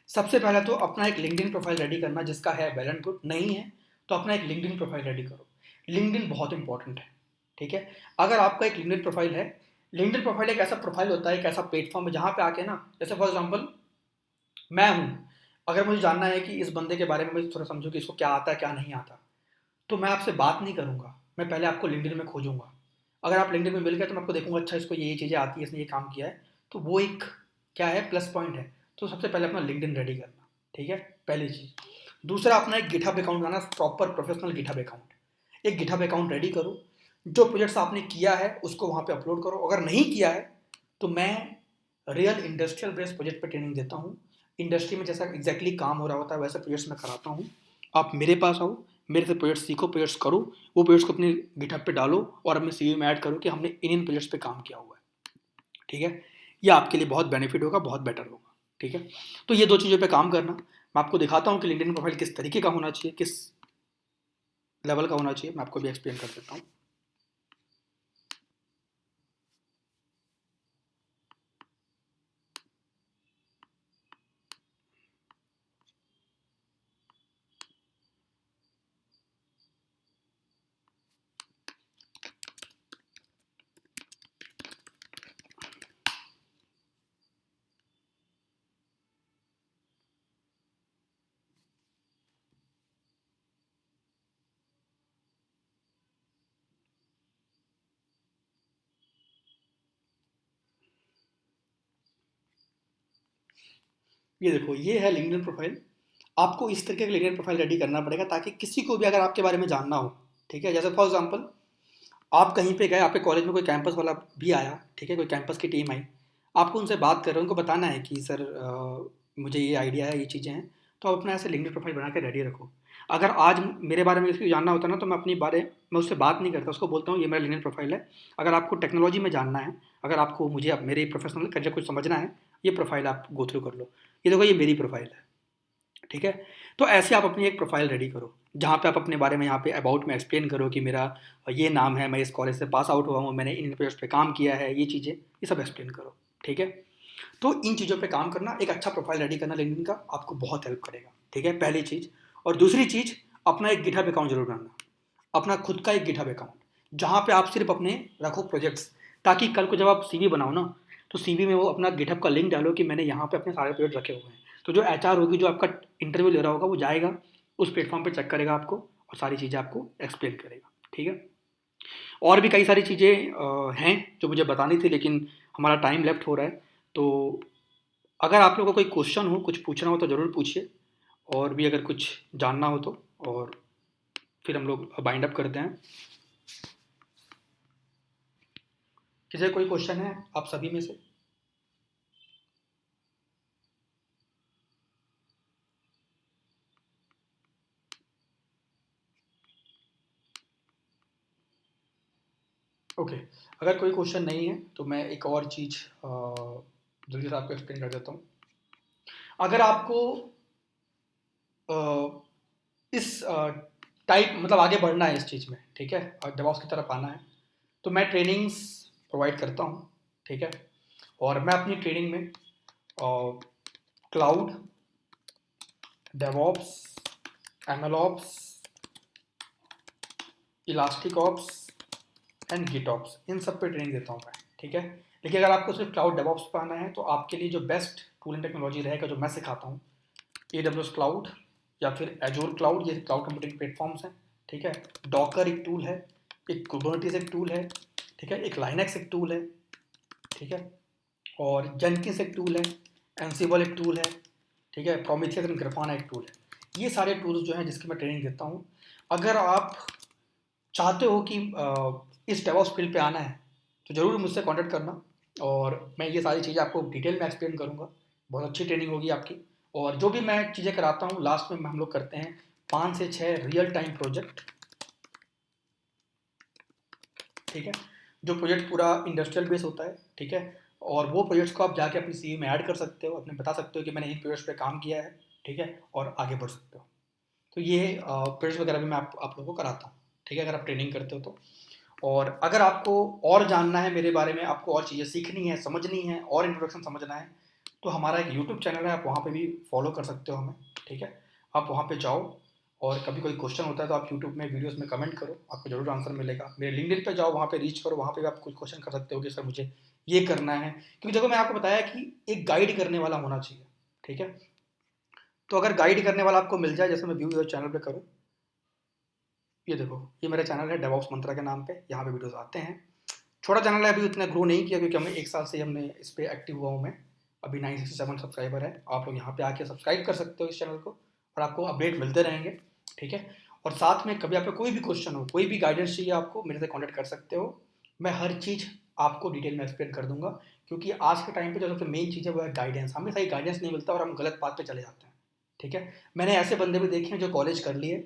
सबसे पहले तो अपना एक लिंक्डइन प्रोफाइल रेडी करना, जिसका है वेल एंड गुड, नहीं है तो अपना एक लिंक्डइन प्रोफाइल रेडी करो। लिंक्डइन बहुत इंपॉर्टेंट है। ठीक है, अगर आपका एक लिंक्डइन प्रोफाइल है, लिंक्डइन प्रोफाइल एक ऐसा प्रोफाइल होता है, एक ऐसा प्लेटफॉर्म है जहाँ पे आके ना, जैसे फॉर एग्जांपल मैं हूँ, अगर मुझे जानना है कि इस बंदे के बारे में मुझे थोड़ा समझो कि इसको क्या आता है क्या नहीं आता, तो मैं आपसे बात नहीं करूँगा, मैं पहले आपको लिंक्डइन में खोजूंगा। अगर आप लिंक्डइन में मिल गए तो मैं आपको देखूंगा, अच्छा इसको ये चीज़ें आती है, इसने ये काम किया है, तो वो एक क्या है, प्लस पॉइंट है। तो सबसे पहले अपना लिंक्डइन रेडी करना। ठीक है, पहली चीज़। दूसरा, अपना एक गिटहब अकाउंट बनाना, प्रॉपर प्रोफेशनल गिटहब अकाउंट। एक गिटहब अकाउंट रेडी करो, जो प्रोजेक्ट्स आपने किया है उसको वहाँ पे अपलोड करो। अगर नहीं किया है तो मैं रियल इंडस्ट्रियल बेस्ड प्रोजेक्ट पे ट्रेनिंग देता हूँ। इंडस्ट्री में जैसा एग्जैक्टली काम हो रहा होता है वैसे प्रोजेक्ट्स मैं कराता हूँ। आप मेरे पास आओ, मेरे से प्रोजेक्ट्स सीखो, प्रोजेक्ट्स करो, वो प्रोजेक्ट्स को अपने गिटहब पे डालो और अपने सीवी में ऐड करो कि हमने इन प्रोजेक्ट्स पे काम किया हुआ है। ठीक है, ये आपके लिए बहुत बेनिफिट होगा, बहुत बेटर होगा। ठीक है, तो ये दो चीज़ों पे काम करना। मैं आपको दिखाता हूँ कि लिंक्डइन प्रोफाइल किस तरीके का होना चाहिए, किस लेवल का होना चाहिए, मैं आपको भी एक्सप्लेन कर देता हूँ। ये देखो, ये है लिंक्डइन प्रोफाइल। आपको इस तरीके का लिंक्डइन प्रोफाइल रेडी करना पड़ेगा ताकि किसी को भी अगर आपके बारे में जानना हो, ठीक है, जैसे फॉर एग्जांपल आप कहीं पे गए, आपके कॉलेज में कोई कैंपस वाला भी आया, ठीक है, कोई कैंपस की टीम आई, आपको उनसे बात कर रहे हो, उनको बताना है कि सर मुझे ये आइडिया है, ये चीज़ें हैं, तो आप अपना ऐसे लिंक्डइन प्रोफाइल बना के रेडी रखो। अगर आज मेरे बारे में किसी को जानना होता ना, तो मैं अपनी बारे में उससे बात नहीं करता, उसको बोलता हूँ ये मेरा लिंक्डइन प्रोफाइल है, अगर आपको टेक्नोलॉजी में जानना है, अगर आपको मुझे अब मेरे प्रोफेशनल करियर कुछ समझना है, ये प्रोफाइल आप गो थ्रू कर लो। ये देखो, ये मेरी प्रोफाइल है। ठीक है, तो ऐसे आप अपनी एक प्रोफाइल रेडी करो, जहाँ पे आप अपने बारे में यहाँ पे अबाउट में एक्सप्लेन करो कि मेरा ये नाम है, मैं इस कॉलेज से पास आउट हुआ हूँ, मैंने इन प्रोजेक्ट्स पे काम किया है, ये चीज़ें, ये सब एक्सप्लेन करो। ठीक है, तो इन चीज़ों पे काम करना, एक अच्छा प्रोफाइल रेडी करना लिंक्डइन का आपको बहुत हेल्प करेगा। ठीक है, पहली चीज़। और दूसरी चीज़, अपना एक गिटहब अकाउंट जरूर बनाना, अपना खुद का एक गिटहब अकाउंट, जहाँ पे आप सिर्फ अपने रखो प्रोजेक्ट्स, ताकि कल को जब आप सीवी बनाओ ना, तो सीवी में वो अपना गिटहब का लिंक डालो कि मैंने यहाँ पे अपने सारे प्रोजेक्ट रखे हुए हैं। तो जो एचआर होगी, जो आपका इंटरव्यू ले रहा होगा, वो जाएगा उस प्लेटफॉर्म पे, चेक करेगा आपको और सारी चीज़ें आपको एक्सप्लेन करेगा। ठीक है, और भी कई सारी चीज़ें हैं जो मुझे बतानी थी, लेकिन हमारा टाइम लेफ्ट हो रहा है। तो अगर आप लोगों को कोई क्वेश्चन हो, कुछ पूछना हो तो ज़रूर पूछिए, और भी अगर कुछ जानना हो तो, और फिर हम लोग बाइंड अप करते हैं। किसी का कोई क्वेश्चन है आप सभी में से? ओके, अगर कोई क्वेश्चन नहीं है तो मैं एक और चीज़ जल्दी से आपको एक्सप्लेन कर देता हूँ। अगर आपको अ, इस टाइप मतलब आगे बढ़ना है इस चीज़ में, ठीक है, और डेवॉप्स की तरफ आना है, तो मैं ट्रेनिंग्स प्रोवाइड करता हूँ, ठीक है। और मैं अपनी ट्रेनिंग में cloud, DevOps, MLOps, elastic ops and GitOps, इन सब पे ट्रेनिंग देता हूँ मैं, ठीक है। लेकिन अगर आपको सिर्फ क्लाउड डेवऑप्स पे आना है तो आपके लिए जो बेस्ट टूल एंड टेक्नोलॉजी रहेगा जो मैं सिखाता हूँ, AWS क्लाउड या फिर एजोर क्लाउड, ये क्लाउड कंप्यूटिंग प्लेटफॉर्म्स हैं, ठीक है। डॉकर एक टूल है, एक कुबरनेटिस एक टूल है, ठीक है, एक लाइनक्स एक टूल है, ठीक है, और जेनकिंस एक टूल है, एंसिबल एक टूल है, ठीक है, प्रोमीथियस एंड ग्राफाना एक टूल है। ये सारे टूल्स जो हैं जिसकी मैं ट्रेनिंग देता हूँ। अगर आप चाहते हो कि इस डेवऑप्स फील्ड पे आना है तो ज़रूर मुझसे कांटेक्ट करना, और मैं ये सारी चीज़ें आपको डिटेल में एक्सप्लेन करूँगा। बहुत अच्छी ट्रेनिंग होगी आपकी। और जो भी मैं चीज़ें कराता हूँ लास्ट में हम लोग करते हैं 5 से 6 रियल टाइम प्रोजेक्ट, ठीक है, जो प्रोजेक्ट पूरा इंडस्ट्रियल बेस होता है, ठीक है। और वो प्रोजेक्ट्स को आप जाके अपनी CV में ऐड कर सकते हो, अपने बता सकते हो कि मैंने इन प्रोजेक्ट्स पे काम किया है, ठीक है, और आगे बढ़ सकते हो। तो ये प्रोजेक्ट्स वगैरह भी मैं आप लोगों को कराता हूँ, ठीक है, अगर आप ट्रेनिंग करते हो तो। और अगर आपको और जानना है मेरे बारे में, आपको और चीज़ें सीखनी है, समझनी है, और इंट्रोडक्शन समझना है, तो हमारा एक यूट्यूब चैनल है, आप वहाँ पे भी फॉलो कर सकते हो हमें, ठीक है। आप वहाँ पे जाओ, और कभी कोई क्वेश्चन होता है तो आप यूट्यूब में वीडियोस में कमेंट करो, आपको जरूर आंसर मिलेगा। मेरे लिंक्डइन पे जाओ, वहाँ पे रीच करो, वहाँ पे भी आप कुछ क्वेश्चन कर सकते हो कि सर मुझे ये करना है, क्योंकि देखो मैं आपको बताया कि एक गाइड करने वाला होना चाहिए, ठीक है। तो अगर गाइड करने वाला आपको मिल जाए, जैसे मैं व्यू योर चैनल पे करूँ, ये देखो, ये मेरा चैनल है डेवऑप्स मंत्रा के नाम पे, यहाँ पे वीडियोस आते हैं। छोटा चैनल है, अभी उतना ग्रो नहीं किया क्योंकि हमें 1 साल से हमने इस पर एक्टिव हुआ हूँ मैं। अभी 967 सब्सक्राइबर है। आप लोग यहाँ पे आके सब्सक्राइब कर सकते हो इस चैनल को, और आपको अपडेट मिलते रहेंगे, ठीक है। और साथ में कभी आपको कोई भी क्वेश्चन हो, कोई भी गाइडेंस चाहिए आपको, मेरे से कॉन्टेक्ट कर सकते हो। मैं हर चीज़ आपको डिटेल में एक्सप्लेन कर दूंगा, क्योंकि आज के टाइम पे जो सबसे मेन चीज़ है वो है गाइडेंस। हमें सही गाइडेंस नहीं मिलता और हम गलत बात पे चले जाते हैं, ठीक है। मैंने ऐसे बंदे भी देखे हैं जो कॉलेज कर लिए,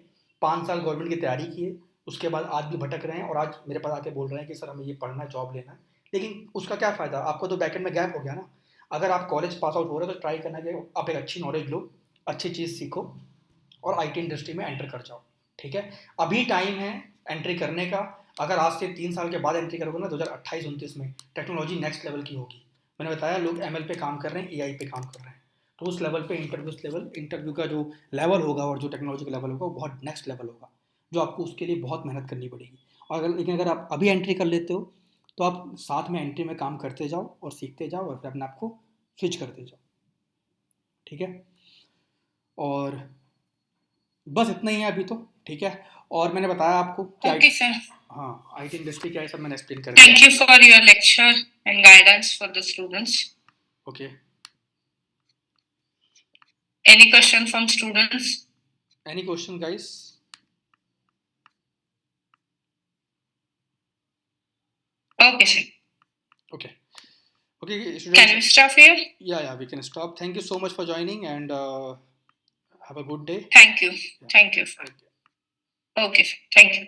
5 साल गवर्नमेंट की तैयारी किए, उसके बाद आज भी भटक रहे हैं, और आज मेरे पास आके बोल रहे हैं कि सर हमें ये पढ़ना है, जॉब लेना है। लेकिन उसका क्या फ़ायदा, आपको तो बैकएंड में गैप हो गया ना। अगर आप कॉलेज पास आउट हो रहे हो तो ट्राई करना कि आप एक अच्छी नॉलेज लो, अच्छी चीज़ सीखो, और IT इंडस्ट्री में एंटर कर जाओ, ठीक है। अभी टाइम है एंट्री करने का। अगर आज से 3 साल के बाद एंट्री करोगे ना, 2028-29 में टेक्नोलॉजी नेक्स्ट लेवल की होगी। मैंने बताया लोग ML पे काम कर रहे हैं, AI पे काम कर रहे हैं, तो उस लेवल पे इंटरव्यू का जो लेवल होगा और जो टेक्नोलॉजी का लेवल होगा वो बहुत नेक्स्ट लेवल होगा, जो आपको उसके लिए बहुत मेहनत करनी पड़ेगी। और लेकिन अगर आप अभी एंट्री कर लेते हो तो आप साथ में एंट्री में काम करते जाओ और सीखते जाओ, और फिर अपने आप को स्विच करते जाओ, ठीक है। और बस इतना ही है अभी तो, ठीक है। और मैंने बताया आपको कि Okay, sir. हाँ, IT इंडस्ट्री क्या है सब मैंने एक्सप्लेन कर Thank दिया। you for your lecture and guidance for the students. Okay, Any question from students? Any question guys? Okay, sir. Okay, okay Can we students, stop here? या we can stop. Thank you so much for joining and have a good day. Thank you. Thank you, sir. Okay. Okay, sir. Thank you.